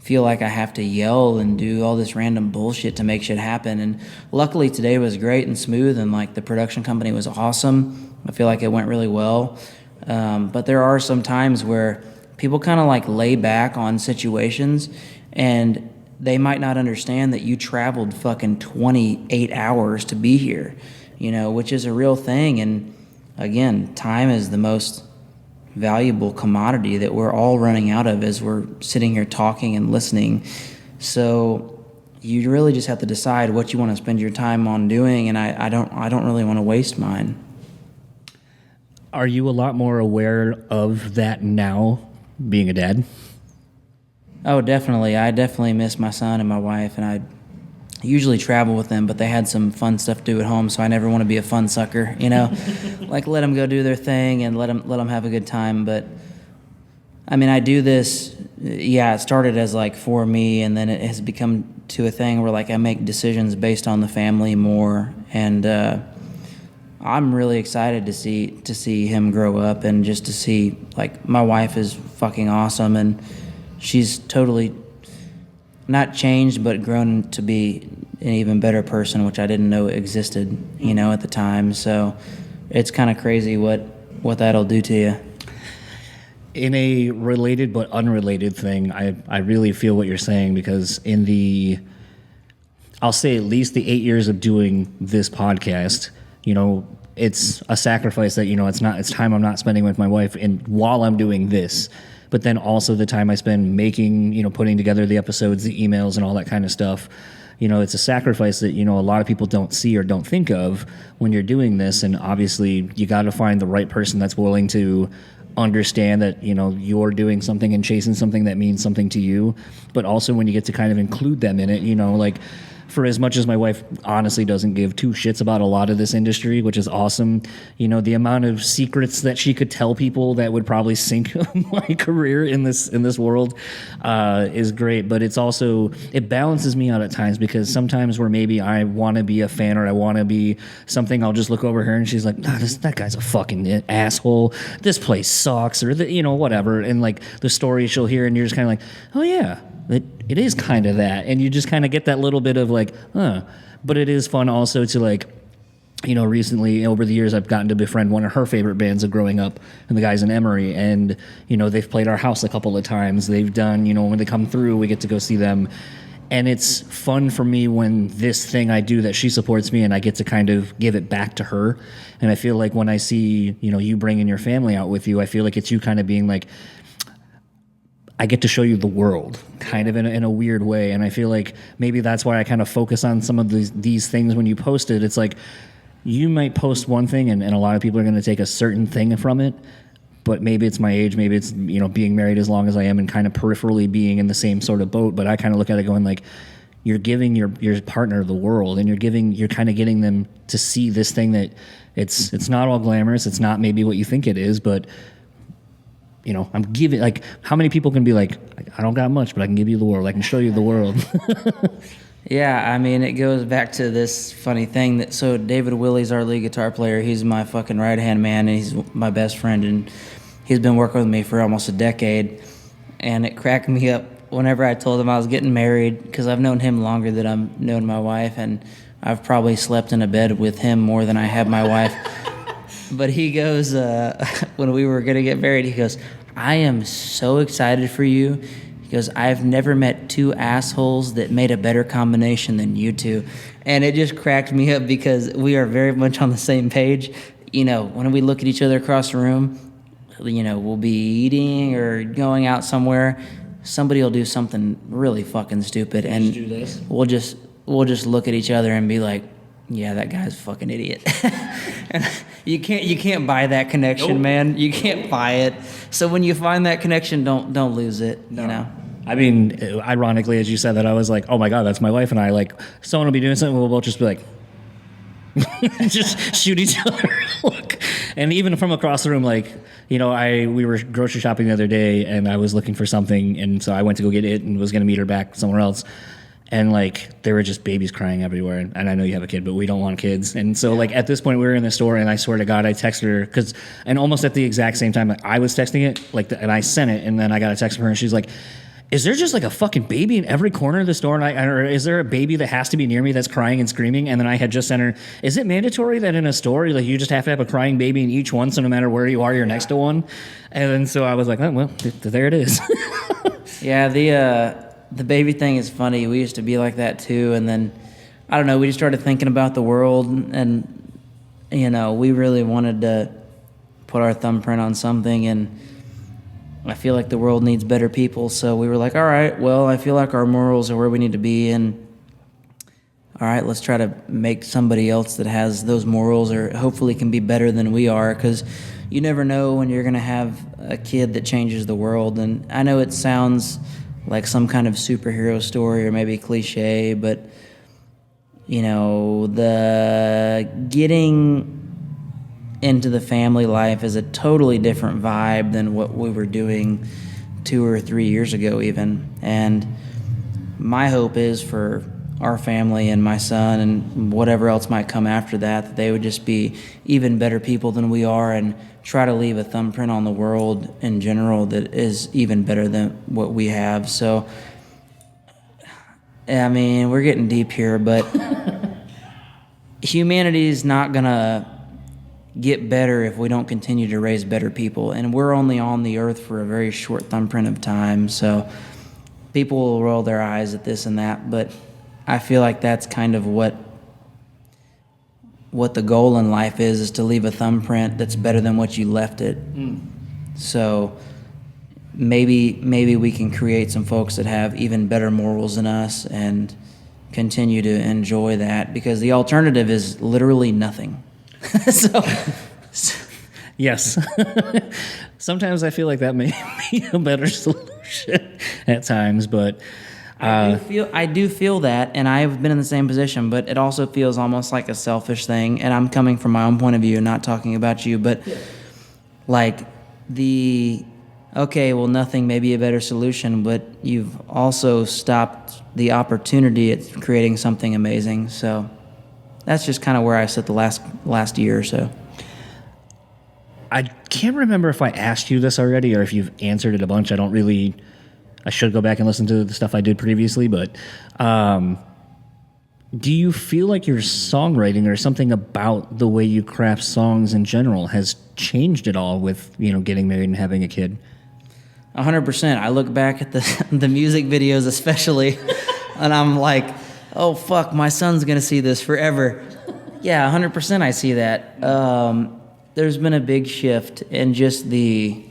feel like I have to yell and do all this random bullshit to make shit happen. And luckily today was great and smooth, and like the production company was awesome. I feel like it went really well. But there are some times where people kind of like lay back on situations, and they might not understand that you traveled fucking 28 hours to be here, you know, which is a real thing. And again, time is the most valuable commodity that we're all running out of as we're sitting here talking and listening. So you really just have to decide what you want to spend your time on doing, and I don't really want to waste mine. Are you a lot more aware of that now, being a dad? Oh, definitely. I definitely miss my son and my wife, and I usually travel with them, but they had some fun stuff to do at home, so I never want to be a fun sucker, you know? Like, let them go do their thing and let them have a good time. But, I mean, I do this, it started as, like, for me, and then it has become to a thing where, like, I make decisions based on the family more, and I'm really excited to see him grow up, and just to see, like, my wife is fucking awesome, and she's totally not changed, but grown to be an even better person, which I didn't know existed, you know, at the time. So it's kind of crazy what that'll do to you. In a related but unrelated thing, I really feel what you're saying, because I'll say at least the 8 years of doing this podcast, you know, it's a sacrifice that, you know, it's time I'm not spending with my wife and while I'm doing this. But then also the time I spend making, you know, putting together the episodes, the emails, and all that kind of stuff. You know, it's a sacrifice that, you know, a lot of people don't see or don't think of when you're doing this. And obviously, you got to find the right person that's willing to understand that, you know, you're doing something and chasing something that means something to you. But also when you get to kind of include them in it, you know, like, for as much as my wife honestly doesn't give two shits about a lot of this industry, which is awesome, you know, the amount of secrets that she could tell people that would probably sink my career in this world is great. But it's also, it balances me out at times, because sometimes where maybe I want to be a fan or I want to be something, I'll just look over her and she's like, nah, that guy's a fucking asshole. This place sucks, or you know, whatever. And like the story she'll hear, and you're just kind of like, oh yeah, it is kind of that. And you just kind of get that little bit of like, but it is fun also to, like, you know, recently over the years I've gotten to befriend one of her favorite bands of growing up, and the guys in Emory, and, you know, they've played our house a couple of times. They've done, you know, when they come through, we get to go see them. And it's fun for me when this thing I do that she supports me, and I get to kind of give it back to her. And I feel like when I see, you know, you bringing your family out with you, I feel like it's you kind of being like, I get to show you the world, kind of in a weird way. And I feel like maybe that's why I kind of focus on some of these things when you post it. It's like, you might post one thing and a lot of people are going to take a certain thing from it, but maybe it's my age, maybe it's, you know, being married as long as I am and kind of peripherally being in the same sort of boat. But I kind of look at it going like, you're giving your partner the world, and you're kind of getting them to see this thing that it's not all glamorous. It's not maybe what you think it is, but, you know, I'm giving, like, how many people can be like, I don't got much, but I can give you the world. I can show you the world. Yeah, I mean, it goes back to this funny thing that, so David Willey's our lead guitar player. He's my fucking right-hand man, and he's my best friend, and he's been working with me for almost a decade. And it cracked me up whenever I told him I was getting married, because I've known him longer than I've known my wife, and I've probably slept in a bed with him more than I have my wife. But he goes, when we were going to get married, he goes, I am so excited for you. He goes, I've never met two assholes that made a better combination than you two. And it just cracked me up because we are very much on the same page. You know, when we look at each other across the room, you know, we'll be eating or going out somewhere. Somebody will do something really fucking stupid, and we'll just look at each other and be like, yeah, that guy's a fucking idiot. And you can't buy that connection, man. You can't buy it. So when you find that connection, don't lose it. You know. I mean, ironically, as you said that, I was like, oh my God, that's my wife and I. Like, someone will be doing something, we'll both just be like, just shoot each other. And even from across the room, like, you know, we were grocery shopping the other day, and I was looking for something, and so I went to go get it and was going to meet her back somewhere else. And, like, there were just babies crying everywhere. And I know you have a kid, but we don't want kids. And so, like, at this point, we were in the store, and I swear to God, I texted her. And almost at the exact same time, like, I was texting it, and I sent it, and then I got a text from her, and she's like, is there just, like, a fucking baby in every corner of the store? Or is there a baby that has to be near me that's crying and screaming? And then I had just sent her, is it mandatory that in a store, like, you just have to have a crying baby in each one, so no matter where you are, you're next to one? And then so I was like, oh, well, there it is. Yeah, the baby thing is funny. We used to be like that too, and then I don't know, we just started thinking about the world, and you know, we really wanted to put our thumbprint on something, and I feel like the world needs better people, so we were like, all right, well, I feel like our morals are where we need to be, and all right, let's try to make somebody else that has those morals or hopefully can be better than we are, because you never know when you're going to have a kid that changes the world. And I know it sounds like some kind of superhero story or maybe cliche, but you know, the getting into the family life is a totally different vibe than what we were doing 2 or 3 years ago even. And my hope is for our family and my son and whatever else might come after that they would just be even better people than we are and try to leave a thumbprint on the world in general that is even better than what we have. So, I mean, we're getting deep here, but humanity is not going to get better if we don't continue to raise better people. And we're only on the earth for a very short thumbprint of time. So people will roll their eyes at this and that, but I feel like that's kind of what the goal in life is to leave a thumbprint that's better than what you left it. So maybe we can create some folks that have even better morals than us and continue to enjoy that, because the alternative is literally nothing. So yes. Sometimes I feel like that may be a better solution at times, but I do feel that, and I've been in the same position, but it also feels almost like a selfish thing, and I'm coming from my own point of view, not talking about you, but like okay, well, nothing may be a better solution, but you've also stopped the opportunity at creating something amazing. So that's just kind of where I sit the last year or so. I can't remember if I asked you this already or if you've answered it a bunch. I should go back and listen to the stuff I did previously, but do you feel like your songwriting or something about the way you craft songs in general has changed at all with, you know, getting married and having a kid? 100%. I look back at the music videos especially, and I'm like, oh, fuck, my son's going to see this forever. Yeah, 100% I see that. There's been a big shift in just the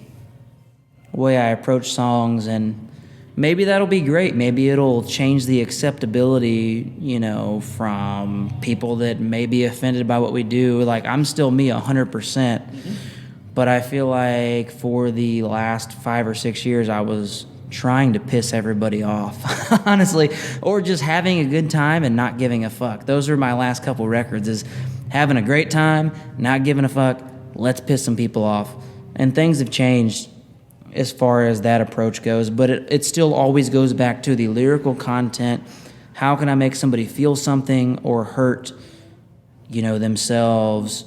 way I approach songs, and maybe that'll be great. Maybe it'll change the acceptability, you know, from people that may be offended by what we do. Like, I'm still me 100%. But I feel like for the last 5 or 6 years, I was trying to piss everybody off, honestly, or just having a good time and not giving a fuck. Those are my last couple records, is having a great time, not giving a fuck, let's piss some people off. And things have changed as far as that approach goes, but it still always goes back to the lyrical content. How can I make somebody feel something or hurt, you know, themselves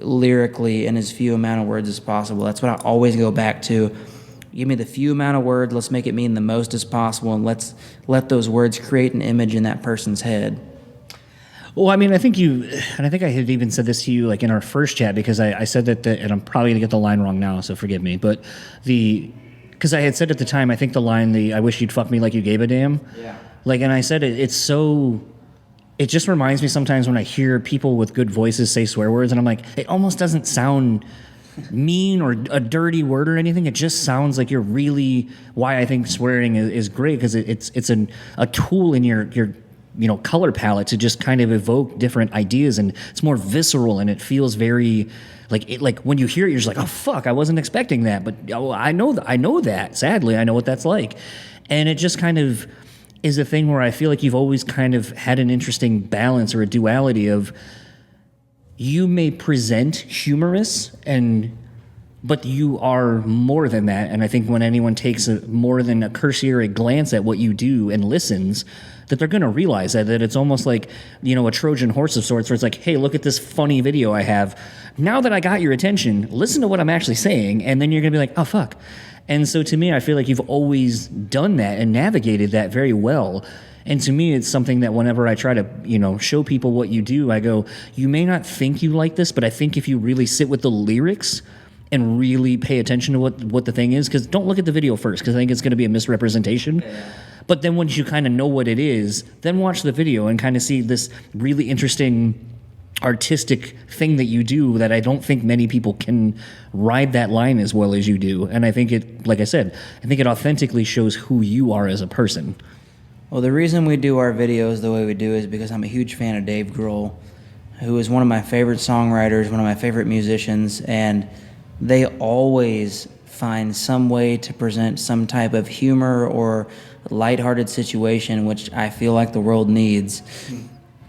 lyrically in as few amount of words as possible? That's what I always go back to. Give me the few amount of words, let's make it mean the most as possible, and let's let those words create an image in that person's head. Well, I mean, I think I had even said this to you like in our first chat because I said that, and I'm probably gonna get the line wrong now, so forgive me. But because I had said at the time, I think the line, I wish you'd fuck me like you gave a damn. Yeah. Like, and I said it's so. It just reminds me sometimes when I hear people with good voices say swear words, and I'm like, it almost doesn't sound mean or a dirty word or anything. It just sounds like you're really. Why I think swearing is great because it's a tool in your color palette to just kind of evoke different ideas, and it's more visceral and it feels very like when you hear it, you're just like, oh fuck, I wasn't expecting that, but I know that. Sadly, I know what that's like, and it just kind of is a thing where I feel like you've always kind of had an interesting balance or a duality of you may present humorous but you are more than that. And I think when anyone takes more than a cursory glance at what you do and listens, that they're going to realize that it's almost like, a Trojan horse of sorts where it's like, hey, look at this funny video I have. Now that I got your attention, listen to what I'm actually saying. And then you're going to be like, oh, fuck. And so to me, I feel like you've always done that and navigated that very well. And to me, it's something that whenever I try to, show people what you do, I go, you may not think you like this, but I think if you really sit with the lyrics and really pay attention to what the thing is, because don't look at the video first, because I think it's going to be a misrepresentation. Yeah. But then once you kind of know what it is, then watch the video and kind of see this really interesting artistic thing that you do that I don't think many people can ride that line as well as you do. And I think it, like I said, I think it authentically shows who you are as a person. Well, the reason we do our videos the way we do is because I'm a huge fan of Dave Grohl, who is one of my favorite songwriters, one of my favorite musicians, and they always find some way to present some type of humor or lighthearted situation, which I feel like the world needs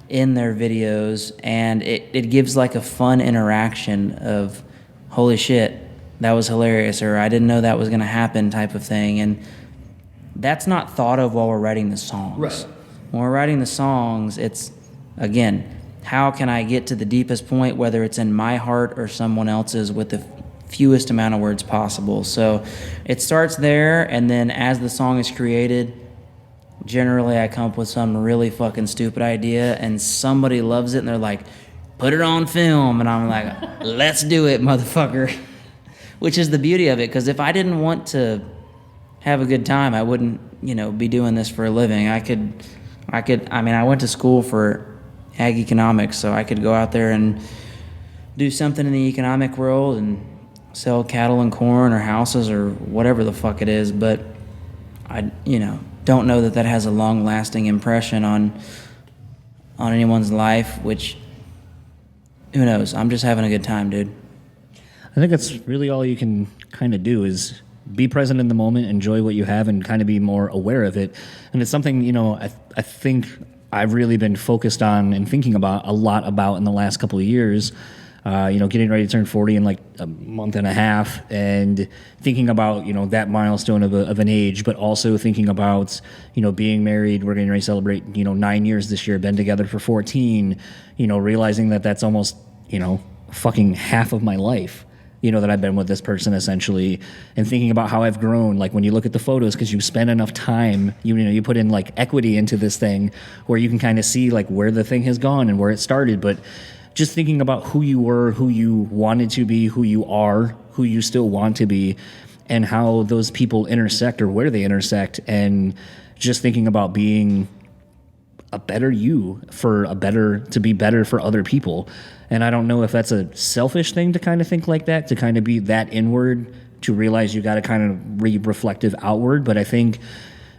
in their videos, and it gives like a fun interaction of, holy shit, that was hilarious, or I didn't know that was going to happen type of thing. And that's not thought of while we're writing the songs. Right. When we're writing the songs, it's, again, how can I get to the deepest point, whether it's in my heart or someone else's, with the fewest amount of words possible. So it starts there, and then as the song is created, generally I come up with some really fucking stupid idea, and somebody loves it, and they're like, put it on film, and I'm like, let's do it, motherfucker. Which is the beauty of it, because if I didn't want to have a good time, I wouldn't, be doing this for a living. I went to school for ag economics, so I could go out there and do something in the economic world and sell cattle and corn or houses or whatever the fuck it is, but I, don't know that has a long-lasting impression on anyone's life, which, who knows? I'm just having a good time, dude. I think that's really all you can kind of do is be present in the moment, enjoy what you have, and kind of be more aware of it. And it's something, I think I've really been focused on and thinking about a lot about in the last couple of years. Getting ready to turn 40 in like a month and a half, and thinking about, that milestone of an age, but also thinking about, being married. We're getting ready to celebrate, 9 years this year, been together for 14, realizing that that's almost, fucking half of my life, that I've been with this person essentially, and thinking about how I've grown. Like when you look at the photos, because you spend enough time, you put in like equity into this thing where you can kind of see like where the thing has gone and where it started. But just thinking about who you were, who you wanted to be, who you are, who you still want to be, and how those people intersect or where they intersect, and just thinking about being a better you to be better for other people. And I don't know if that's a selfish thing to kind of think like that, to kind of be that inward, to realize you got to kind of be reflective outward. But I think,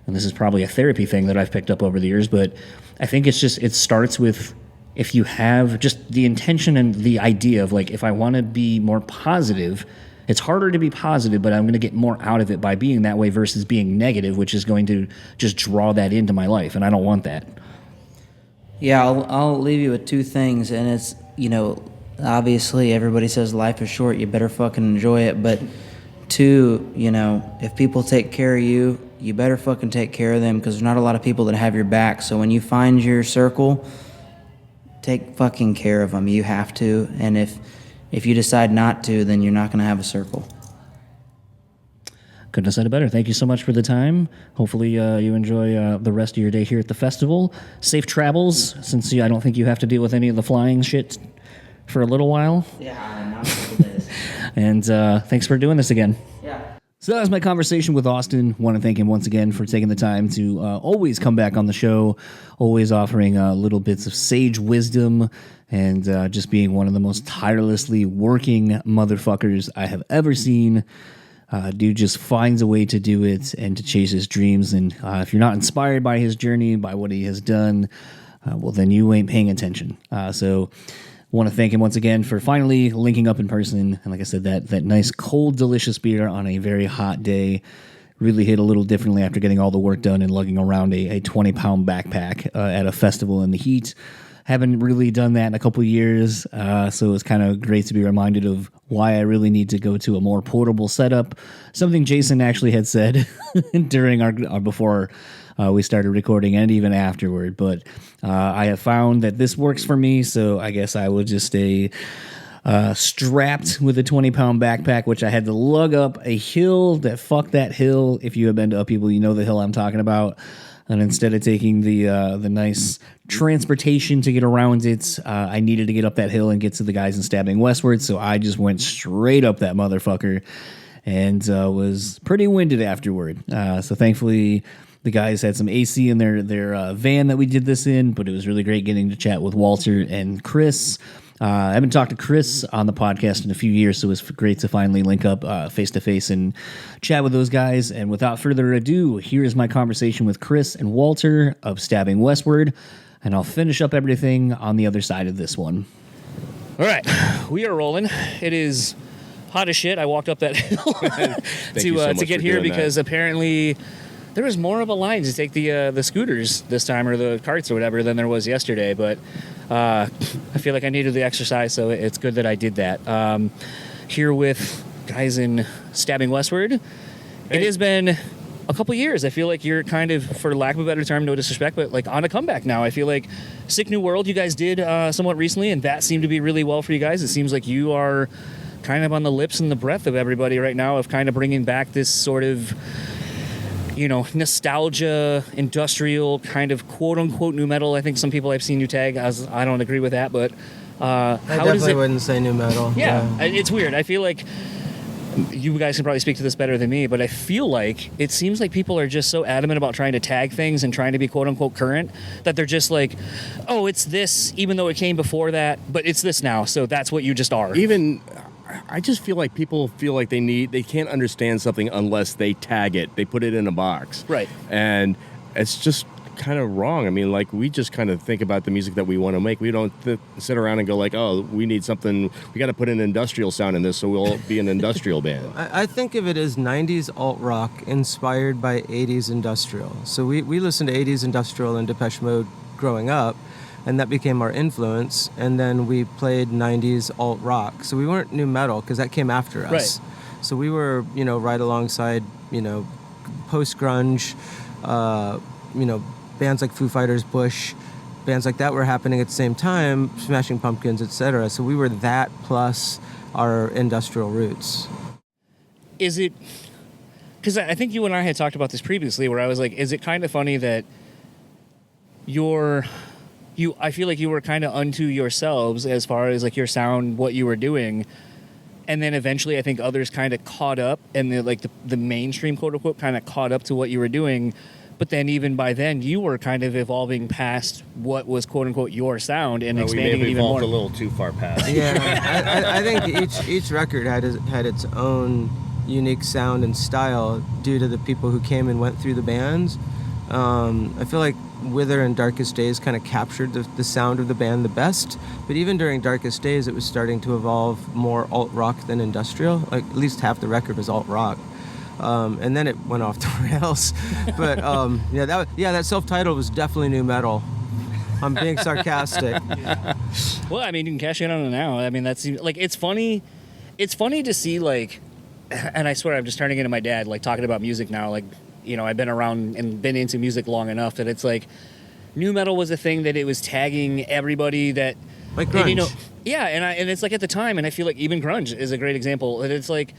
and this is probably a therapy thing that I've picked up over the years, but I think it starts with, if you have just the intention and the idea of like, if I want to be more positive, it's harder to be positive, but I'm going to get more out of it by being that way versus being negative, which is going to just draw that into my life. And I don't want that. Yeah, I'll leave you with two things. And it's, obviously everybody says life is short, you better fucking enjoy it. But two, if people take care of you, you better fucking take care of them, because there's not a lot of people that have your back. So when you find your circle, take fucking care of them. You have to. And if you decide not to, then you're not going to have a circle. Couldn't have said it better. Thank you so much for the time. Hopefully you enjoy the rest of your day here at the festival. Safe travels, since I don't think you have to deal with any of the flying shit for a little while. Yeah, not a couple days. And thanks for doing this again. Yeah. So that was my conversation with Austin. Want to thank him once again for taking the time to always come back on the show, always offering little bits of sage wisdom, and just being one of the most tirelessly working motherfuckers I have ever seen. Dude just finds a way to do it and to chase his dreams. And if you're not inspired by his journey, by what he has done, well, then you ain't paying attention. So want to thank him once again for finally linking up in person. And like I said, that nice, cold, delicious beer on a very hot day really hit a little differently after getting all the work done and lugging around a 20-pound backpack at a festival in the heat. Haven't really done that in a couple of years, so it's kind of great to be reminded of why I really need to go to a more portable setup. Something Jason actually had said during our before we started recording and even afterward. But I have found that this works for me, so I guess I will just stay strapped with a 20-pound backpack, which I had to lug up a hill. Fuck that hill. If you have been to Upheaval, you know the hill I'm talking about. And instead of taking the nice transportation to get around it, I needed to get up that hill and get to the guys in Stabbing Westward. So I just went straight up that motherfucker and was pretty winded afterward. So thankfully, the guys had some AC in their van that we did this in, but it was really great getting to chat with Walter and Chris. I haven't talked to Chris on the podcast in a few years, so it was great to finally link up face-to-face and chat with those guys. And without further ado, here is my conversation with Chris and Walter of Stabbing Westward, and I'll finish up everything on the other side of this one. All right, we are rolling. It is hot as shit. I walked up that hill to get here because apparently there was more of a line to take the scooters this time, or the carts or whatever, than there was yesterday, but I feel like I needed the exercise, so it's good that I did that. Here with guys in Stabbing Westward. It has been a couple years. I feel like you're kind of, for lack of a better term, no disrespect, but like on a comeback now. I feel like Sick New World you guys did somewhat recently, and that seemed to be really well for you guys. It seems like you are kind of on the lips and the breath of everybody right now of kind of bringing back this sort of, you know, nostalgia, industrial kind of quote-unquote new metal. I think some people I've seen you tag as, I don't agree with that, but I definitely wouldn't say new metal. Yeah, it's weird. I feel like you guys can probably speak to this better than me, but I feel like it seems like people are just so adamant about trying to tag things and trying to be quote-unquote current that they're just like, oh, it's this, even though it came before that, but it's this now, so that's what you just are. I just feel like people feel like they can't understand something unless they tag it. They put it in a box. Right. And it's just kind of wrong. I mean, like, we just kind of think about the music that we want to make. We don't sit around and go like, oh, we need something. We got to put an industrial sound in this, so we'll be an industrial band. I think of it as 90s alt-rock inspired by 80s industrial. So we listened to 80s industrial and Depeche Mode growing up, and that became our influence. And then we played 90s alt-rock. So we weren't new metal because that came after us. Right. So we were, right alongside, post-grunge, bands like Foo Fighters, Bush, bands like that were happening at the same time, Smashing Pumpkins, etc. So we were that plus our industrial roots. Is it, because I think you and I had talked about this previously, where I was like, is it kind of funny that I feel like you were kind of unto yourselves as far as like your sound, what you were doing, and then eventually I think others kind of caught up, and the mainstream quote unquote kind of caught up to what you were doing. But then even by then you were kind of evolving past what was quote unquote your sound and expanding it even more. We may have evolved a little too far past. Yeah, I think each record had its own unique sound and style due to the people who came and went through the bands. I feel like Wither and Darkest Days kind of captured the sound of the band the best, but even during Darkest Days it was starting to evolve more alt-rock than industrial. Like at least half the record was alt-rock. And then it went off the rails. But that self-titled was definitely new metal. I'm being sarcastic. Well, I mean, you can cash in on it now. I mean, that's like, it's funny to see, like, and I swear I'm just turning into my dad, like talking about music now. Like, I've been around and been into music long enough that it's like new metal was a thing that it was tagging everybody that, like grunge. And, and it's like at the time, and I feel like even grunge is a great example. And it's like,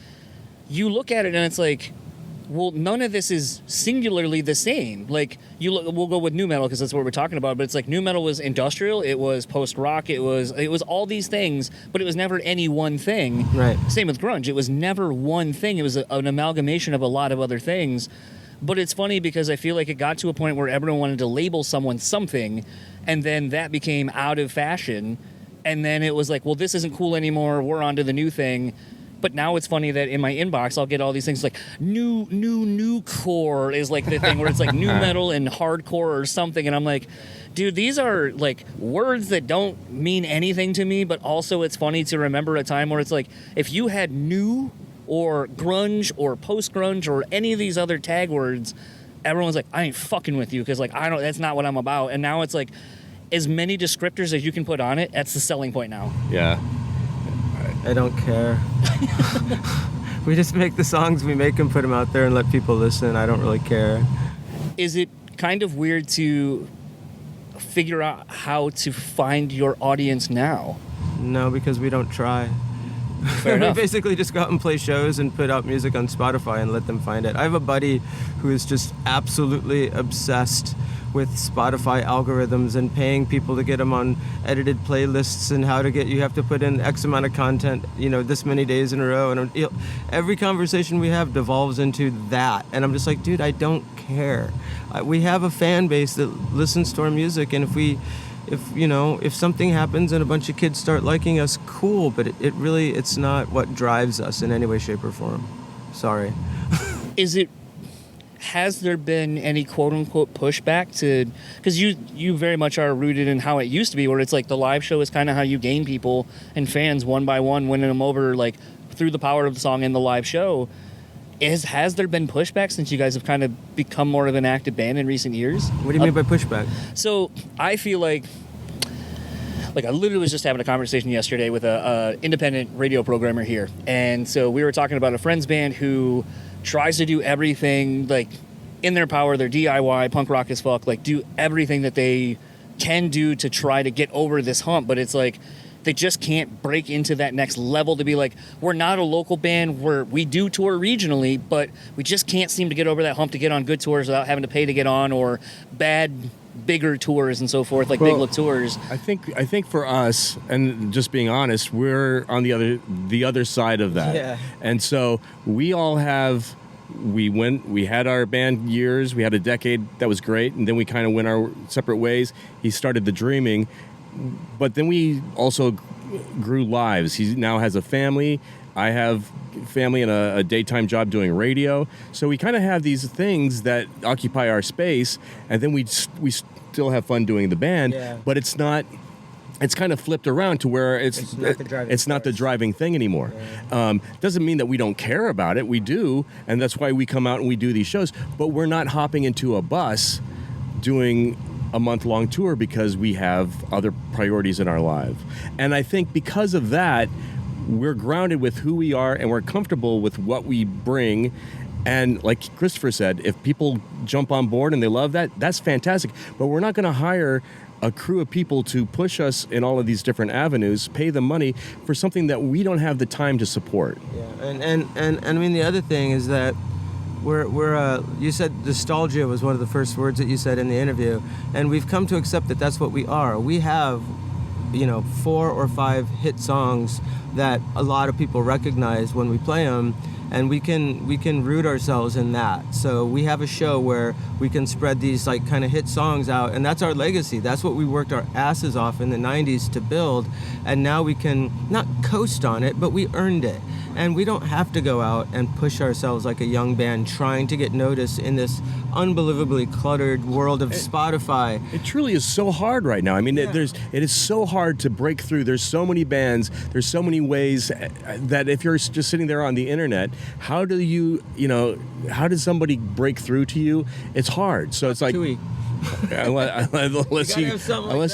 you look at it and it's like, well, none of this is singularly the same. Like, we'll go with nu metal because that's what we're talking about. But it's like nu metal was industrial, it was post rock, it was all these things, but it was never any one thing. Right. Same with grunge. It was never one thing. It was an amalgamation of a lot of other things. But it's funny because I feel like it got to a point where everyone wanted to label someone something, and then that became out of fashion. And then it was like, well, this isn't cool anymore. We're on to the new thing. But now it's funny that in my inbox, I'll get all these things like new core is like the thing where it's like nu metal and hardcore or something. And I'm like, dude, these are like words that don't mean anything to me. But also it's funny to remember a time where it's like, if you had new or grunge or post grunge or any of these other tag words, everyone's like, I ain't fucking with you. Cause like, that's not what I'm about. And now it's like, as many descriptors as you can put on it, that's the selling point now. Yeah. I don't care. We just make the songs, we make them, put them out there, and let people listen. I don't really care. Is it kind of weird to figure out how to find your audience now? No, because we don't try. Fair enough. We basically just go out and play shows and put out music on Spotify and let them find it. I have a buddy who is just absolutely obsessed with Spotify algorithms and paying people to get them on edited playlists and how to get, you have to put in X amount of content, this many days in a row. And every conversation we have devolves into that. And I'm just like, dude, I don't care. We have a fan base that listens to our music. And if something happens and a bunch of kids start liking us, cool. But it's not what drives us in any way, shape, or form. Sorry. Has there been any quote-unquote pushback to... Because you very much are rooted in how it used to be, where it's like the live show is kind of how you gain people and fans one by one, winning them over like through the power of the song and the live show. Has there been pushback since you guys have kind of become more of an active band in recent years? What do you mean by pushback? So I feel like I literally was just having a conversation yesterday with a independent radio programmer here. And so we were talking about a friend's band who tries to do everything like in their power. They're DIY, punk rock as fuck, like do everything that they can do to try to get over this hump. But it's like they just can't break into that next level to be like, we're not a local band, we do tour regionally, but we just can't seem to get over that hump to get on good tours without having to pay to get on, or bigger tours and so forth, like big look tours. I think for us, and just being honest, we're on the other side of that. Yeah. And so we had our band years, we had a decade that was great, and then we kind of went our separate ways. He started the Dreaming, but then we also grew lives. He now has a family. I have family and a daytime job doing radio. So we kind of have these things that occupy our space, and then we still have fun doing the band, but it's not... It's kind of flipped around to where it's not the driving thing anymore. Yeah. Doesn't mean that we don't care about it. We do, and that's why we come out and we do these shows. But we're not hopping into a bus doing a month-long tour because we have other priorities in our life. And I think because of that, we're grounded with who we are and we're comfortable with what we bring. And like Christoper said, if people jump on board and they love that, that's fantastic. But we're not going to hire a crew of people to push us in all of these different avenues, pay them money for something that we don't have the time to support. Yeah, and I mean, the other thing is that we're you said nostalgia was one of the first words that you said in the interview, and we've come to accept that that's what we are. We have 4 or 5 hit songs that a lot of people recognize when we play them, and we can root ourselves in that. So we have a show where we can spread these like kind of hit songs out, and that's our legacy. That's what we worked our asses off in the 90s to build, and now we can not coast on it, but we earned it. And we don't have to go out and push ourselves like a young band trying to get noticed in this unbelievably cluttered world of Spotify. It truly is so hard right now. I mean, it is so hard to break through. There's so many bands. There's so many ways that if you're just sitting there on the internet, how does somebody break through to you? It's hard. So it's like... unless you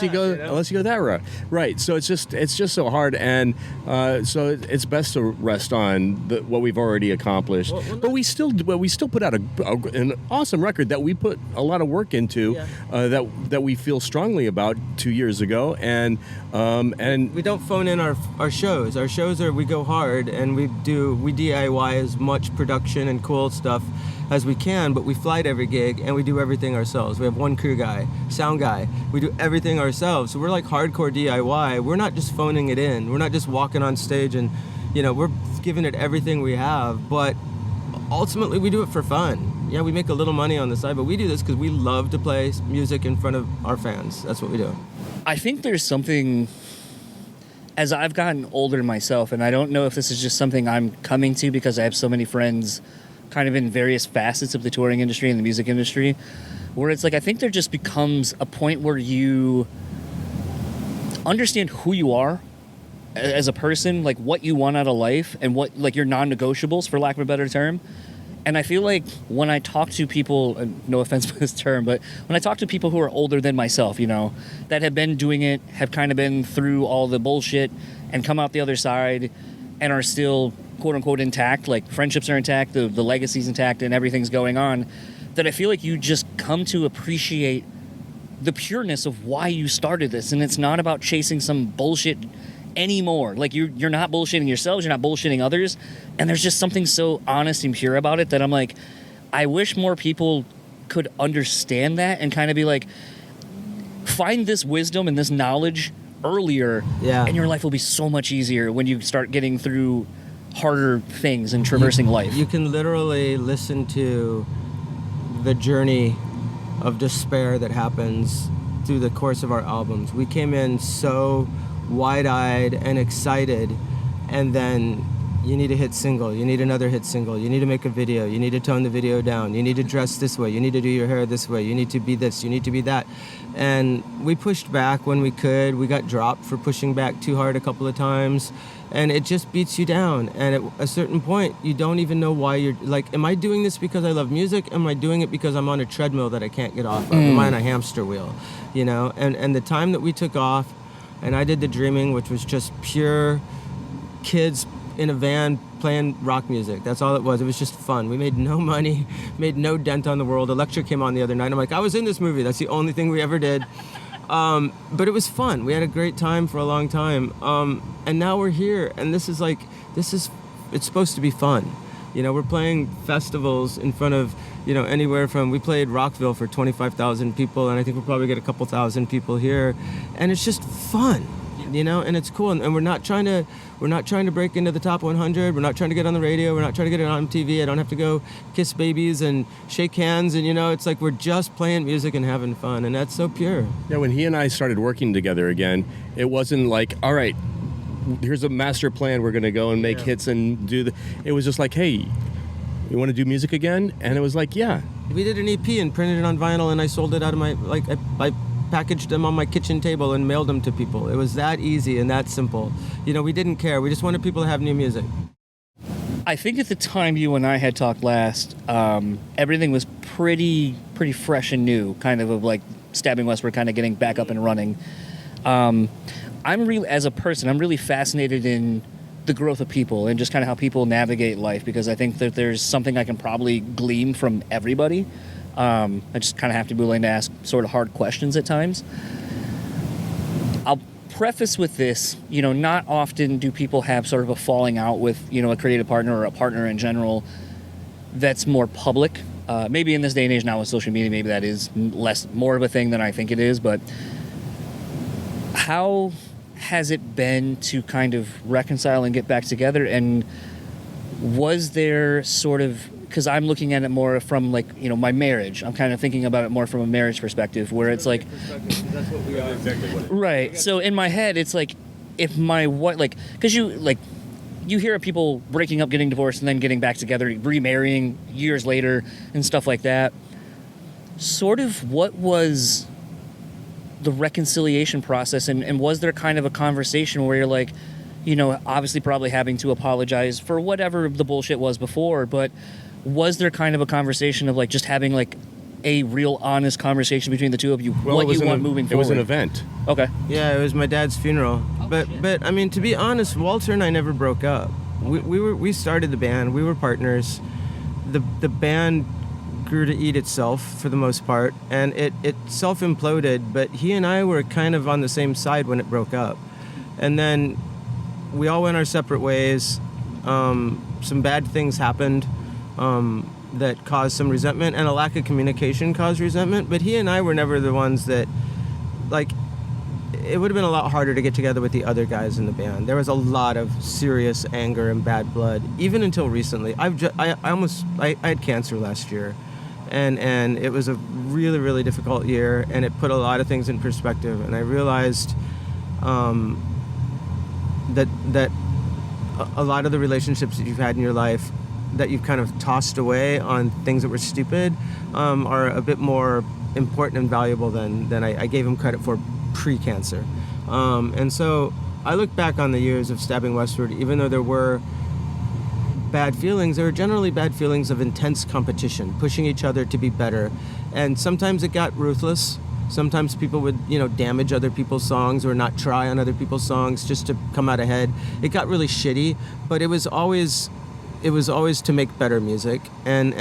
go that route, right? So it's just so hard, and so it's best to rest on what we've already accomplished. But we still put out an awesome record that we put a lot of work into, that we feel strongly about 2 years ago, and we don't phone in our shows. Our shows we go hard, and we DIY as much production and cool stuff as we can, but we fly to every gig and we do everything ourselves. We have one crew guy, sound guy. We do everything ourselves. So we're like hardcore DIY. We're not just phoning it in. We're not just walking on stage and, we're giving it everything we have. But ultimately, we do it for fun. Yeah, we make a little money on the side, but we do this because we love to play music in front of our fans. That's what we do. I think there's something, as I've gotten older myself, and I don't know if this is just something I'm coming to because I have so many friends kind of in various facets of the touring industry and the music industry, where it's like, I think there just becomes a point where you understand who you are as a person, like what you want out of life and what, like, your non-negotiables, for lack of a better term. And I feel like when I talk to people, and no offense by this term, but when I talk to people who are older than myself, that have been doing it, have kind of been through all the bullshit and come out the other side and are still, quote unquote, intact, like friendships are intact, the legacy's intact, and everything's going on, that I feel like you just come to appreciate the pureness of why you started this. And it's not about chasing some bullshit anymore. Like, you're not bullshitting yourselves, you're not bullshitting others, and there's just something so honest and pure about it that I'm like, I wish more people could understand that and kind of be like, find this wisdom and this knowledge earlier, and your life will be so much easier when you start getting through harder things and traversing life. You can literally listen to the journey of despair that happens through the course of our albums. We came in so wide-eyed and excited, and then you need a hit single, you need another hit single, you need to make a video, you need to tone the video down, you need to dress this way, you need to do your hair this way, you need to be this, you need to be that. And we pushed back when we could. We got dropped for pushing back too hard a couple of times, and it just beats you down. And at a certain point, you don't even know why you're like, am I doing this because I love music? Am I doing it because I'm on a treadmill that I can't get off of? Am I on a hamster wheel? And the time that we took off, and I did the Dreaming, which was just pure kids in a van playing rock music. That's all it was. It was just fun. We made no money, made no dent on the world. Electra came on the other night. I'm like, I was in this movie. That's the only thing we ever did. But it was fun. We had a great time for a long time. And now we're here, and it's supposed to be fun. We're playing festivals in front of, anywhere from, we played Rockville for 25,000 people, and I think we'll probably get a couple thousand people here. And it's just fun, and it's cool. And we're not trying to break into the top 100. We're not trying to get on the radio. We're not trying to get it on TV. I don't have to go kiss babies and shake hands. And, it's like we're just playing music and having fun. And that's so pure. Yeah, when he and I started working together again, it wasn't like, all right, here's a master plan. We're going to go and make hits and do it was just like, hey, you want to do music again? And it was like, yeah. We did an EP and printed it on vinyl, and I sold it out of I packaged them on my kitchen table and mailed them to people. It was that easy and that simple. We didn't care. We just wanted people to have new music. I think at the time you and I had talked last, everything was pretty fresh and new, kind of like Stabbing Westward kind of getting back up and running. As a person, I'm really fascinated in the growth of people and just kind of how people navigate life, because I think that there's something I can probably glean from everybody. I just kind of have to be willing to ask sort of hard questions at times. I'll preface with this, not often do people have sort of a falling out with, a creative partner or a partner in general that's more public. Maybe in this day and age now with social media, maybe that is more of a thing than I think it is, but how has it been to kind of reconcile and get back together? And was there sort of, because I'm looking at it more from like, my marriage, I'm kind of thinking about it more from a marriage perspective, where it's like, that's what we are. Exactly what it is. Right. So in my head, it's like, if my wife, like, because you hear of people breaking up, getting divorced, and then getting back together, remarrying years later and stuff like that. Sort of what was the reconciliation process, and was there kind of a conversation where you're like, obviously probably having to apologize for whatever the bullshit was before, but was there kind of a conversation of like just having like a real honest conversation between the two of you, what you want moving forward? It was an event. Okay. Yeah, it was my dad's funeral. But I mean, to be honest, Walter and I never broke up. We started the band. We were partners. The band grew to eat itself for the most part, and it self-imploded, but he and I were kind of on the same side when it broke up. And then we all went our separate ways. Some bad things happened. that caused some resentment, and a lack of communication caused resentment. But he and I were never the ones that, like, it would have been a lot harder to get together with the other guys in the band. There was a lot of serious anger and bad blood, even until recently. I had cancer last year, and it was a really, really difficult year, and it put a lot of things in perspective. And I realized that a lot of the relationships that you've had in your life that you've kind of tossed away on things that were stupid are a bit more important and valuable than I gave him credit for pre-cancer. And so I look back on the years of Stabbing Westward, even though there were bad feelings, there were generally bad feelings of intense competition, pushing each other to be better. And sometimes it got ruthless. Sometimes people would, damage other people's songs or not try on other people's songs just to come out ahead. It got really shitty, but it was always to make better music. And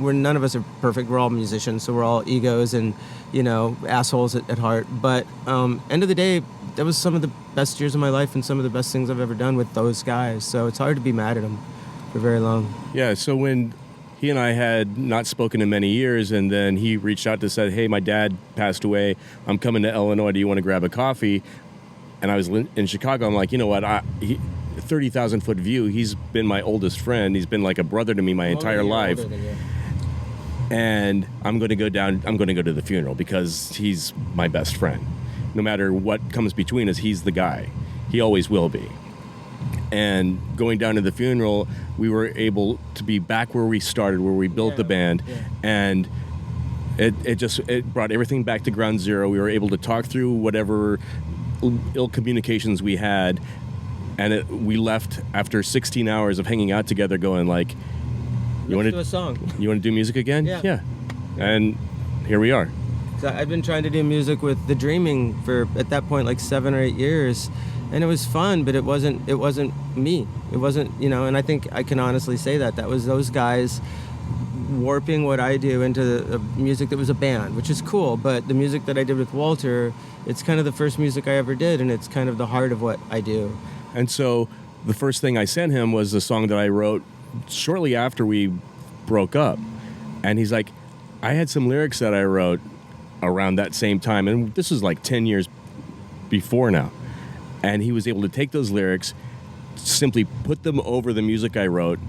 we're none of us are perfect. We're all musicians, so we're all egos and, assholes at heart. But end of the day, that was some of the best years of my life and some of the best things I've ever done with those guys. So it's hard to be mad at them for very long. Yeah, so when he and I had not spoken in many years, and then he reached out to say, hey, my dad passed away. I'm coming to Illinois. Do you want to grab a coffee? And I was in Chicago. I'm like, you know what? 30,000-foot view. He's been my oldest friend. He's been like a brother to me my entire life. And I'm going to go down. I'm going to go to the funeral because he's my best friend. No matter what comes between us, he's the guy. He always will be. And going down to the funeral, we were able to be back where we started, where we built the band. Yeah. And it brought everything back to ground zero. We were able to talk through whatever ill communications we had. And we left after 16 hours of hanging out together going like, you want to do a song? You want to do music again? Yeah. And here we are. So I've been trying to do music with The Dreaming for, at that point, like 7 or 8 years. And it was fun, but it wasn't me. It wasn't, and I think I can honestly say that was those guys warping what I do into music that was a band, which is cool. But the music that I did with Walter, it's kind of the first music I ever did, and it's kind of the heart of what I do. And so the first thing I sent him was the song that I wrote shortly after we broke up. And he's like, I had some lyrics that I wrote around that same time. And this is like 10 years before now. And he was able to take those lyrics, simply put them over the music I wrote.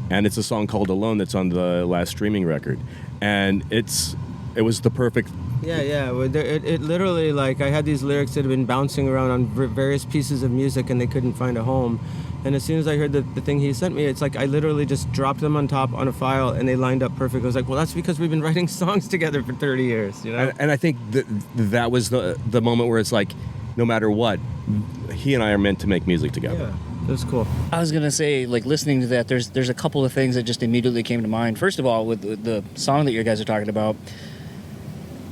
And it's a song called Alone that's on the last streaming record. And it was the perfect... Yeah. It literally, like, I had these lyrics that had been bouncing around on various pieces of music and they couldn't find a home. And as soon as I heard the thing he sent me, it's like I literally just dropped them on top on a file and they lined up perfect. I was like, well, that's because we've been writing songs together for 30 years, And I think that was the moment where it's like, no matter what, he and I are meant to make music together. Yeah, it was cool. I was gonna say, like, listening to that, there's a couple of things that just immediately came to mind. First of all, with the song that you guys are talking about,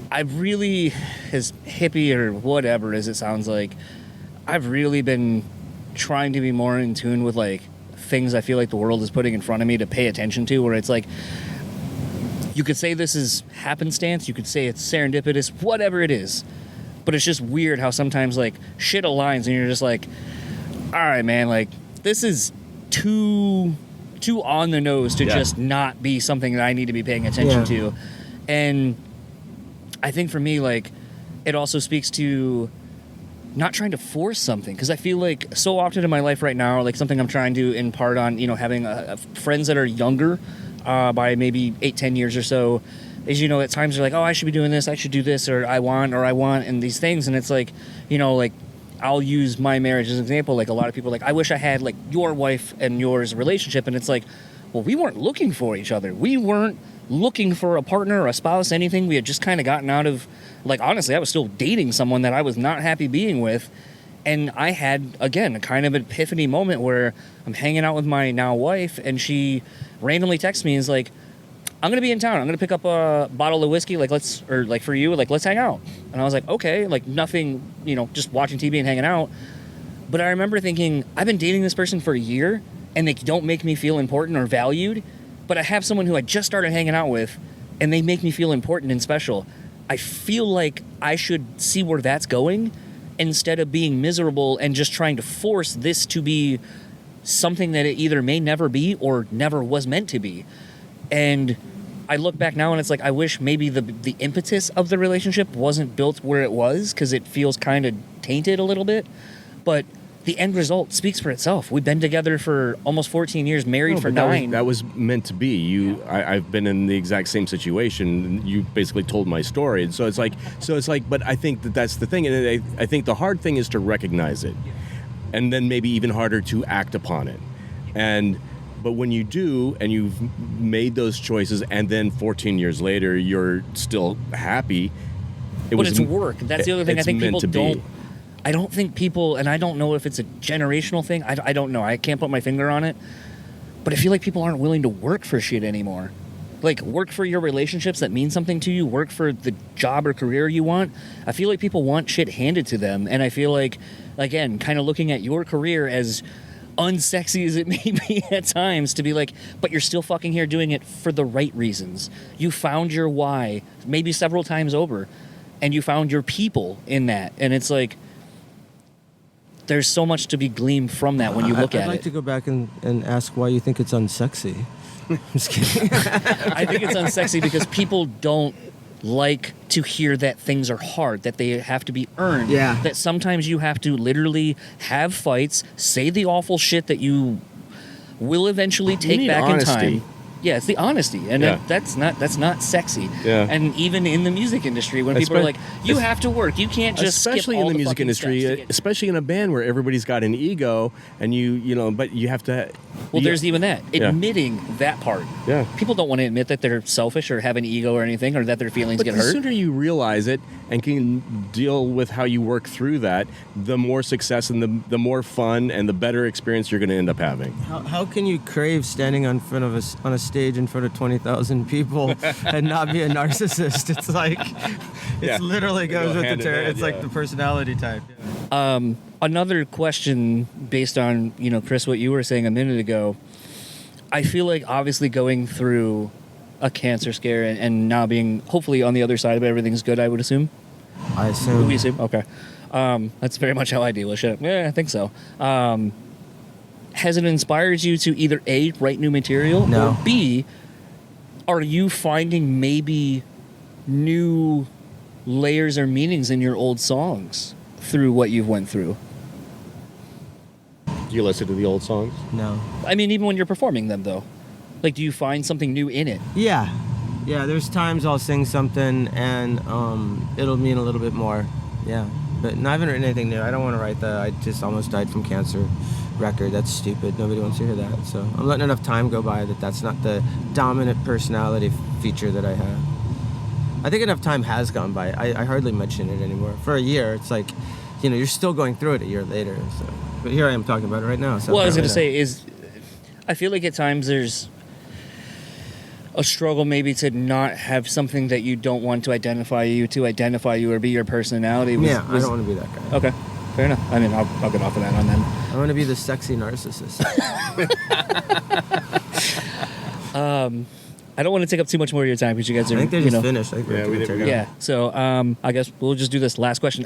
I've really, as hippie or whatever as it sounds like, I've really been trying to be more in tune with, like, things I feel like the world is putting in front of me to pay attention to, where it's like, you could say this is happenstance, you could say it's serendipitous, whatever it is. But it's just weird how sometimes, like, shit aligns and you're just like, all right, man, like, this is too on the nose to just not be something that I need to be paying attention to. And I think for me, like, it also speaks to not trying to force something, because I feel like so often in my life right now, like, something I'm trying to impart on, having friends that are younger by maybe 8-10 years or so, is, at times they're like, oh, I should be doing this, I should do this, or I want, and these things. And it's like, like, I'll use my marriage as an example. Like, a lot of people are like, I wish I had, like, your wife and yours relationship. And it's like, well, we weren't looking for each other. We weren't looking for a partner or a spouse, anything. We had just kind of gotten out of, like, honestly, I was still dating someone that I was not happy being with. And I had, again, a kind of epiphany moment where I'm hanging out with my now wife, and she randomly texts me and is like, I'm going to be in town. I'm going to pick up a bottle of whiskey, like, for you, like, let's hang out. And I was like, okay, like, nothing, just watching TV and hanging out. But I remember thinking, I've been dating this person for a year, and they don't make me feel important or valued. But I have someone who I just started hanging out with, and they make me feel important and special. I feel like I should see where that's going instead of being miserable and just trying to force this to be something that it either may never be or never was meant to be. And I look back now and it's like, I wish maybe the impetus of the relationship wasn't built where it was, because it feels kind of tainted a little bit. But the end result speaks for itself. We've been together for almost 14 years, married for 9. That was meant to be. I've been in the exact same situation. You basically told my story. And so it's like, but I think that's the thing. And I think the hard thing is to recognize it. And then maybe even harder to act upon it. But when you do, and you've made those choices, and then 14 years later, you're still happy. It's work. That's the other thing I think people don't. Be. I don't think people, and I don't know if it's a generational thing. I don't know. I can't put my finger on it. But I feel like people aren't willing to work for shit anymore. Like, work for your relationships that mean something to you. Work for the job or career you want. I feel like people want shit handed to them. And I feel like, again, kind of looking at your career as unsexy as it may be at times, to be like, but you're still fucking here doing it for the right reasons. You found your why, maybe several times over, and you found your people in that. And it's like, there's so much to be gleaned from that when you look at it. I'd like to go back and ask why you think it's unsexy. I'm just kidding. I think it's unsexy because people don't like to hear that things are hard, that they have to be earned. Yeah. That sometimes you have to literally have fights, say the awful shit that you will eventually take back in time. Yeah, it's the honesty, and that's not sexy. Yeah. And even in the music industry, when people are like, "You have to work, you can't just skip especially all in the the music fucking industry, steps to get-" especially in a band where everybody's got an ego, and but you have to. Well, there's even that. Admitting that part. Yeah. People don't want to admit that they're selfish or have an ego or anything, or that their feelings But get the hurt. sooner you realize it and can deal with how you work through that, the more success and the more fun and the better experience you're going to end up having. How can you crave standing on a stage in front of 20,000 people and not be a narcissist? It's like, Yeah. literally They go goes with hand the in hand, it's like yeah. the personality type. Another question based on, Chris, what you were saying a minute ago. I feel like obviously going through a cancer scare and now being hopefully on the other side of it, everything's good, I would assume. I assume. We assume? Okay. That's very much how I deal with shit. Yeah, I think so. Has it inspired you to either A, write new material, No. or B, are you finding maybe new layers or meanings in your old songs through what you've went through? Do you listen to the old songs? No. I mean, even when you're performing them, though. Like, do you find something new in it? Yeah. There's times I'll sing something and it'll mean a little bit more. Yeah. But I haven't written anything new. I don't want to write the I just almost died from cancer record. That's stupid. Nobody wants to hear that. So I'm letting enough time go by that's not the dominant personality feature that I have. I think enough time has gone by. I hardly mention it anymore. For a year, it's like, you're still going through it a year later. So. But here I am talking about it right now. So Well, I was going to say is, I feel like at times there's a struggle maybe to not have something that you don't want to identify you or be your personality. I don't want to be that guy. Okay, fair enough. I mean, I'll get off of that on then. I want to be the sexy narcissist. I don't want to take up too much more of your time because you guys are, I think they're just finished. I think Yeah, we did. Yeah, so I guess we'll just do this last question.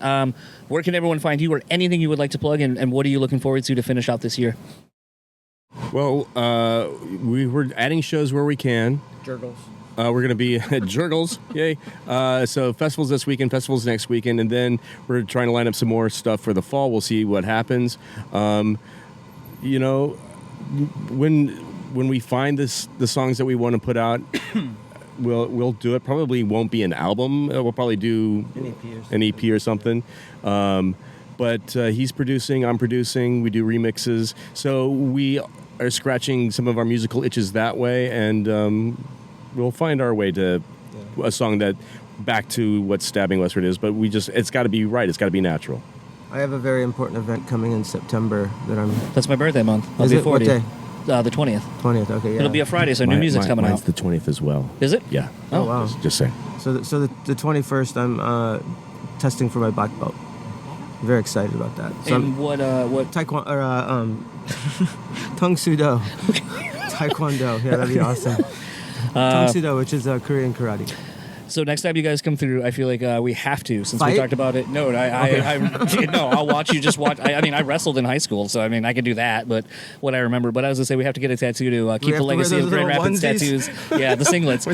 Where can everyone find you, or anything you would like to plug, and what are you looking forward to finish out this year? Well, we're adding shows where we can. Jurgles. We're going to be at Jurgles, yay. So festivals this weekend, festivals next weekend, and then we're trying to line up some more stuff for the fall. We'll see what happens. When we find the songs that we want to put out, we'll do it. Probably won't be an album. We'll probably do an EP or something. But he's producing, I'm producing, we do remixes. So we are scratching some of our musical itches that way, and we'll find our way to a song that back to what Stabbing Westward is, but it's got to be right. It's got to be natural. I have a very important event coming in September that I'm... That's my birthday month. I'll Is be it? 40. What day? The 20th. 20th, okay, yeah. It'll be a Friday, so new music's coming mine's out. the 20th as well. Is it? Yeah. Oh, wow. Just saying. So the 21st, I'm testing for my black belt. I'm very excited about that. So And what Taekwondo, Tung Sudo. Taekwondo, yeah, that'd be awesome. Tung Sudo, which is Korean karate. So next time you guys come through, I feel like we have to, since we Fight? talked about it. No, no, I'll watch you just watch. I mean, I wrestled in high school, so I mean, I could do that, but what I remember. But I was going to say, we have to get a tattoo to keep the legacy of Grand Rapids tattoos. Yeah, the singlets.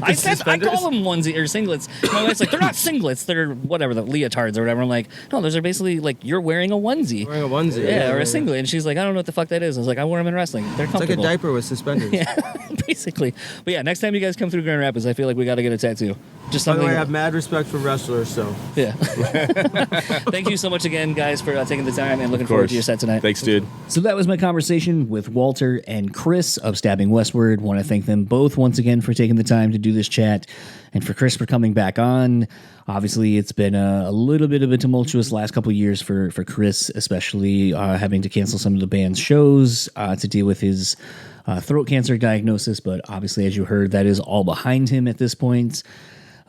I call them onesie or singlets. No, it's like, they're not singlets. They're whatever, the leotards or whatever. I'm like, no, those are basically like you're wearing a onesie. Wearing a onesie. Yeah, or a singlet. And she's like, I don't know what the fuck that is. I was like, I wear them in wrestling. They're It's like comfortable. a diaper with suspenders. Yeah, basically. But yeah, next time you guys come through Grand Rapids, I feel like we got to get a tattoo. Just By the something. way, I have mad respect for wrestlers, so. Yeah. Thank you so much again, guys, for taking the time and looking Of forward course. to your set tonight. Thanks, dude. So that was my conversation with Walter and Chris of Stabbing Westward. Want to thank them both once again for taking the time to do this chat, and for Chris for coming back on. Obviously, it's been a little bit of a tumultuous last couple of years for Chris, especially having to cancel some of the band's shows to deal with his throat cancer diagnosis. But obviously, as you heard, that is all behind him at this point.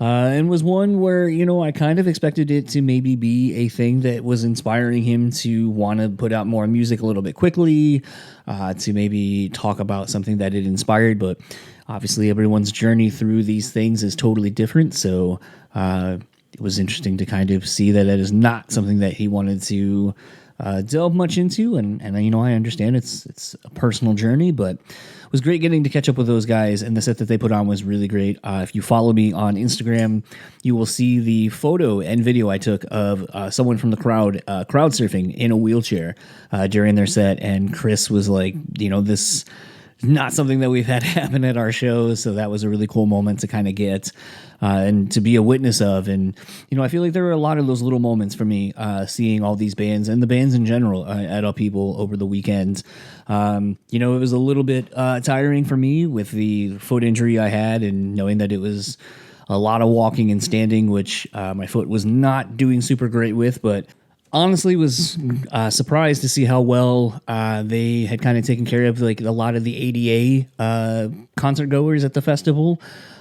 And was one where, I kind of expected it to maybe be a thing that was inspiring him to want to put out more music a little bit quickly, to maybe talk about something that it inspired. But obviously, everyone's journey through these things is totally different. So it was interesting to kind of see that is not something that he wanted to delve much into. And I understand it's a personal journey, but it was great getting to catch up with those guys, and the set that they put on was really great. If you follow me on Instagram, you will see the photo and video I took of someone from the crowd surfing in a wheelchair during their set, and Chris was like, this is not something that we've had happen at our shows, so that was a really cool moment to kind of get and to be a witness of. And I feel like there were a lot of those little moments for me seeing all these bands and the bands in general at Upheaval over the weekend. It was a little bit tiring for me with the foot injury I had, and knowing that it was a lot of walking and standing, which my foot was not doing super great with, but honestly was surprised to see how well they had kind of taken care of like a lot of the ADA concert goers at the festival.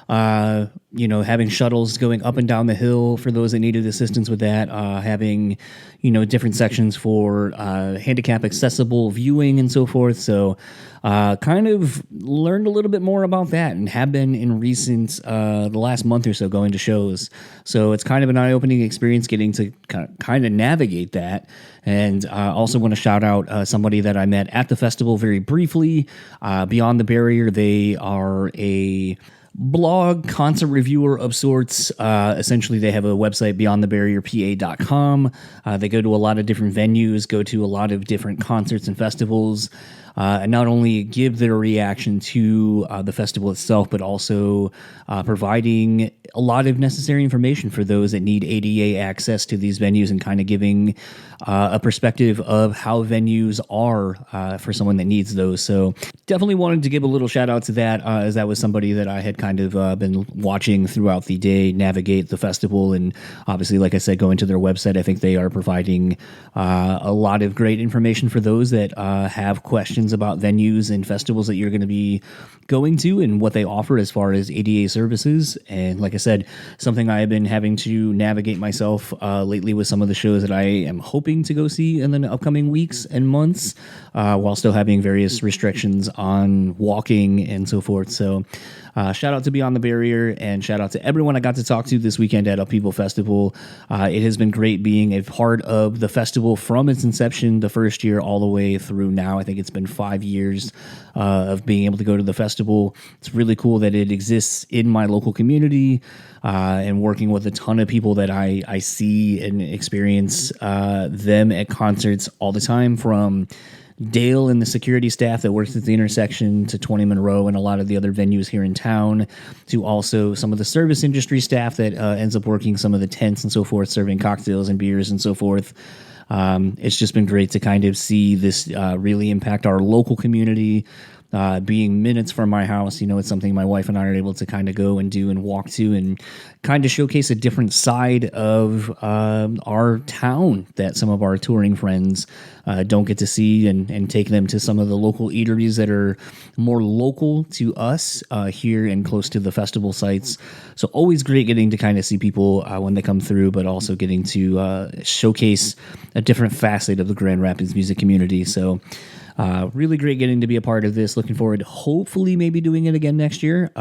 Having shuttles going up and down the hill for those that needed assistance with that, having, different sections for handicap accessible viewing and so forth. So kind of learned a little bit more about that, and have been in recent, the last month or so, going to shows. So it's kind of an eye-opening experience getting to kind of navigate that. And also want to shout out somebody that I met at the festival very briefly, Beyond the Barrier. They are a blog concert reviewer of sorts. Essentially, they have a website, beyondthebarrierpa.com. They go to a lot of different venues, go to a lot of different concerts and festivals, and not only give their reaction to the festival itself, but also providing a lot of necessary information for those that need ADA access to these venues, and kind of giving a perspective of how venues are for someone that needs those. So definitely wanted to give a little shout out to that, as that was somebody that I had kind of been watching throughout the day navigate the festival. And obviously, like I said, going to their website, I think they are providing a lot of great information for those that have questions about venues and festivals that you're going to be going to, and what they offer as far as ADA services. And like I said, something I have been having to navigate myself lately with some of the shows that I am hoping to go see in the upcoming weeks and months, while still having various restrictions on walking and so forth. So shout out to Beyond the Barrier, and shout out to everyone I got to talk to this weekend at Upheaval Festival. It has been great being a part of the festival from its inception, the first year, all the way through now. I think it's been 5 years of being able to go to the festival. It's really cool that it exists in my local community, and working with a ton of people that I see and experience them at concerts all the time, from Dale and the security staff that works at the intersection, to 20 Monroe and a lot of the other venues here in town, to also some of the service industry staff that ends up working some of the tents and so forth, serving cocktails and beers and so forth. It's just been great to kind of see this really impact our local community. Being minutes from my house, it's something my wife and I are able to kind of go and do and walk to, and kind of showcase a different side of our town that some of our touring friends don't get to see, and take them to some of the local eateries that are more local to us here and close to the festival sites. So always great getting to kind of see people when they come through, but also getting to showcase a different facet of the Grand Rapids music community. So Really great getting to be a part of this. Looking forward to hopefully maybe doing it again next year.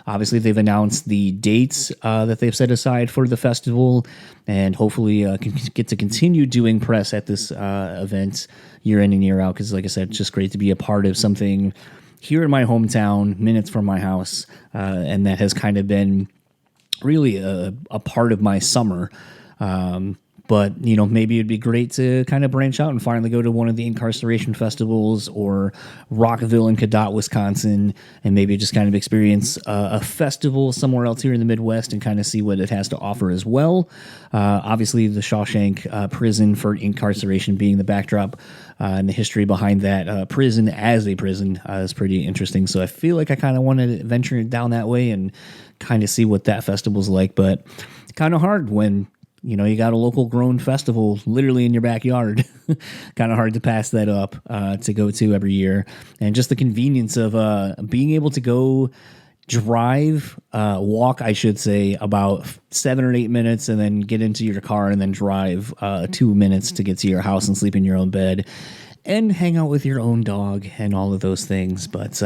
Obviously, they've announced the dates that they've set aside for the festival, and hopefully can get to continue doing press at this event year in and year out, because like I said, it's just great to be a part of something here in my hometown, minutes from my house, and that has kind of been really a part of my summer. But, maybe it'd be great to kind of branch out and finally go to one of the incarceration festivals or Rockville and Cadott, Wisconsin, and maybe just kind of experience a festival somewhere else here in the Midwest and kind of see what it has to offer as well. Obviously, the Shawshank prison for incarceration being the backdrop and the history behind that prison as a prison is pretty interesting. So I feel like I kind of want to venture down that way and kind of see what that festival's like. But it's kind of hard when you got a local grown festival literally in your backyard. Kind of hard to pass that up to go to every year. And just the convenience of being able to go walk, I should say, about 7 or 8 minutes and then get into your car and then drive 2 minutes to get to your house and sleep in your own bed. And hang out with your own dog and all of those things. But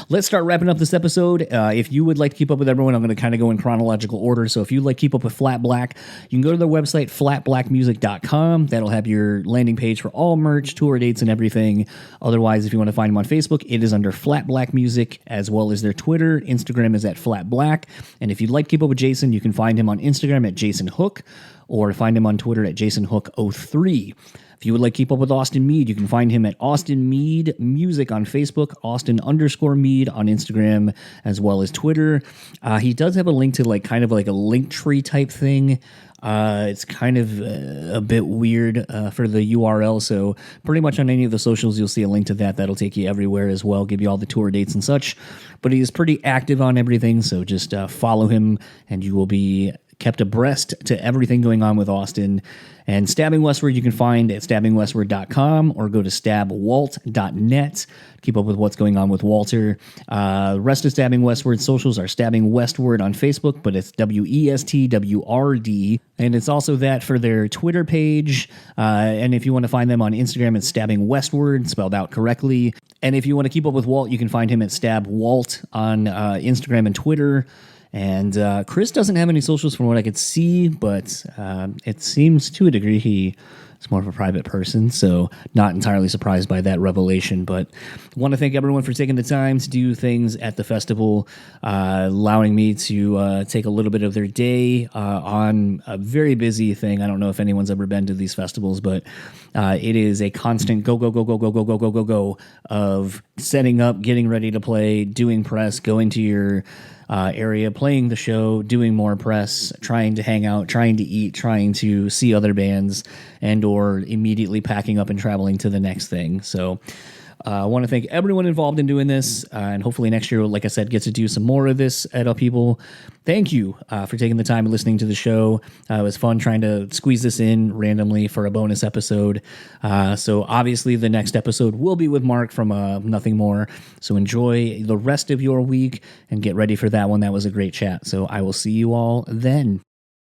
let's start wrapping up this episode. If you would like to keep up with everyone, I'm going to kind of go in chronological order. So if you'd like to keep up with FlatBlack, you can go to their website, flatblackmusic.com. That'll have your landing page for all merch, tour dates, and everything. Otherwise, if you want to find them on Facebook, it is under FlatBlack Music, as well as their Twitter. Instagram is at FlatBlack. And if you'd like to keep up with Jason, you can find him on Instagram at Jason Hook, or find him on Twitter at JasonHook03. If you would like to keep up with Austin Meade, you can find him at Austin Meade Music on Facebook, Austin_Meade on Instagram, as well as Twitter. He does have a link to kind of like a link tree type thing. It's kind of a bit weird for the URL, so pretty much on any of the socials, you'll see a link to that. That'll take you everywhere as well, give you all the tour dates and such. But he is pretty active on everything, so just follow him, and you will be kept abreast to everything going on with Austin. And Stabbing Westward you can find at stabbingwestward.com or go to stabwalt.net. Keep up with what's going on with Walter. Rest of Stabbing Westward socials are Stabbing Westward on Facebook, but it's WESTWRD. And it's also that for their Twitter page. And if you want to find them on Instagram, it's Stabbing Westward, spelled out correctly. And if you want to keep up with Walt, you can find him at Stab Walt on Instagram and Twitter. And Chris doesn't have any socials from what I could see, but it seems to a degree he is more of a private person, so not entirely surprised by that revelation. But I want to thank everyone for taking the time to do things at the festival, allowing me to take a little bit of their day on a very busy thing. I don't know if anyone's ever been to these festivals, but it is a constant go of setting up, getting ready to play, doing press, going to your area, playing the show, doing more press, trying to hang out, trying to eat, trying to see other bands, and or immediately packing up and traveling to the next thing. So I want to thank everyone involved in doing this, and hopefully next year, like I said, get to do some more of this at Upheaval. Thank you for taking the time and listening to the show. It was fun trying to squeeze this in randomly for a bonus episode. So obviously the next episode will be with Mark from Nothing More. So enjoy the rest of your week and get ready for that one. That was a great chat. So I will see you all then.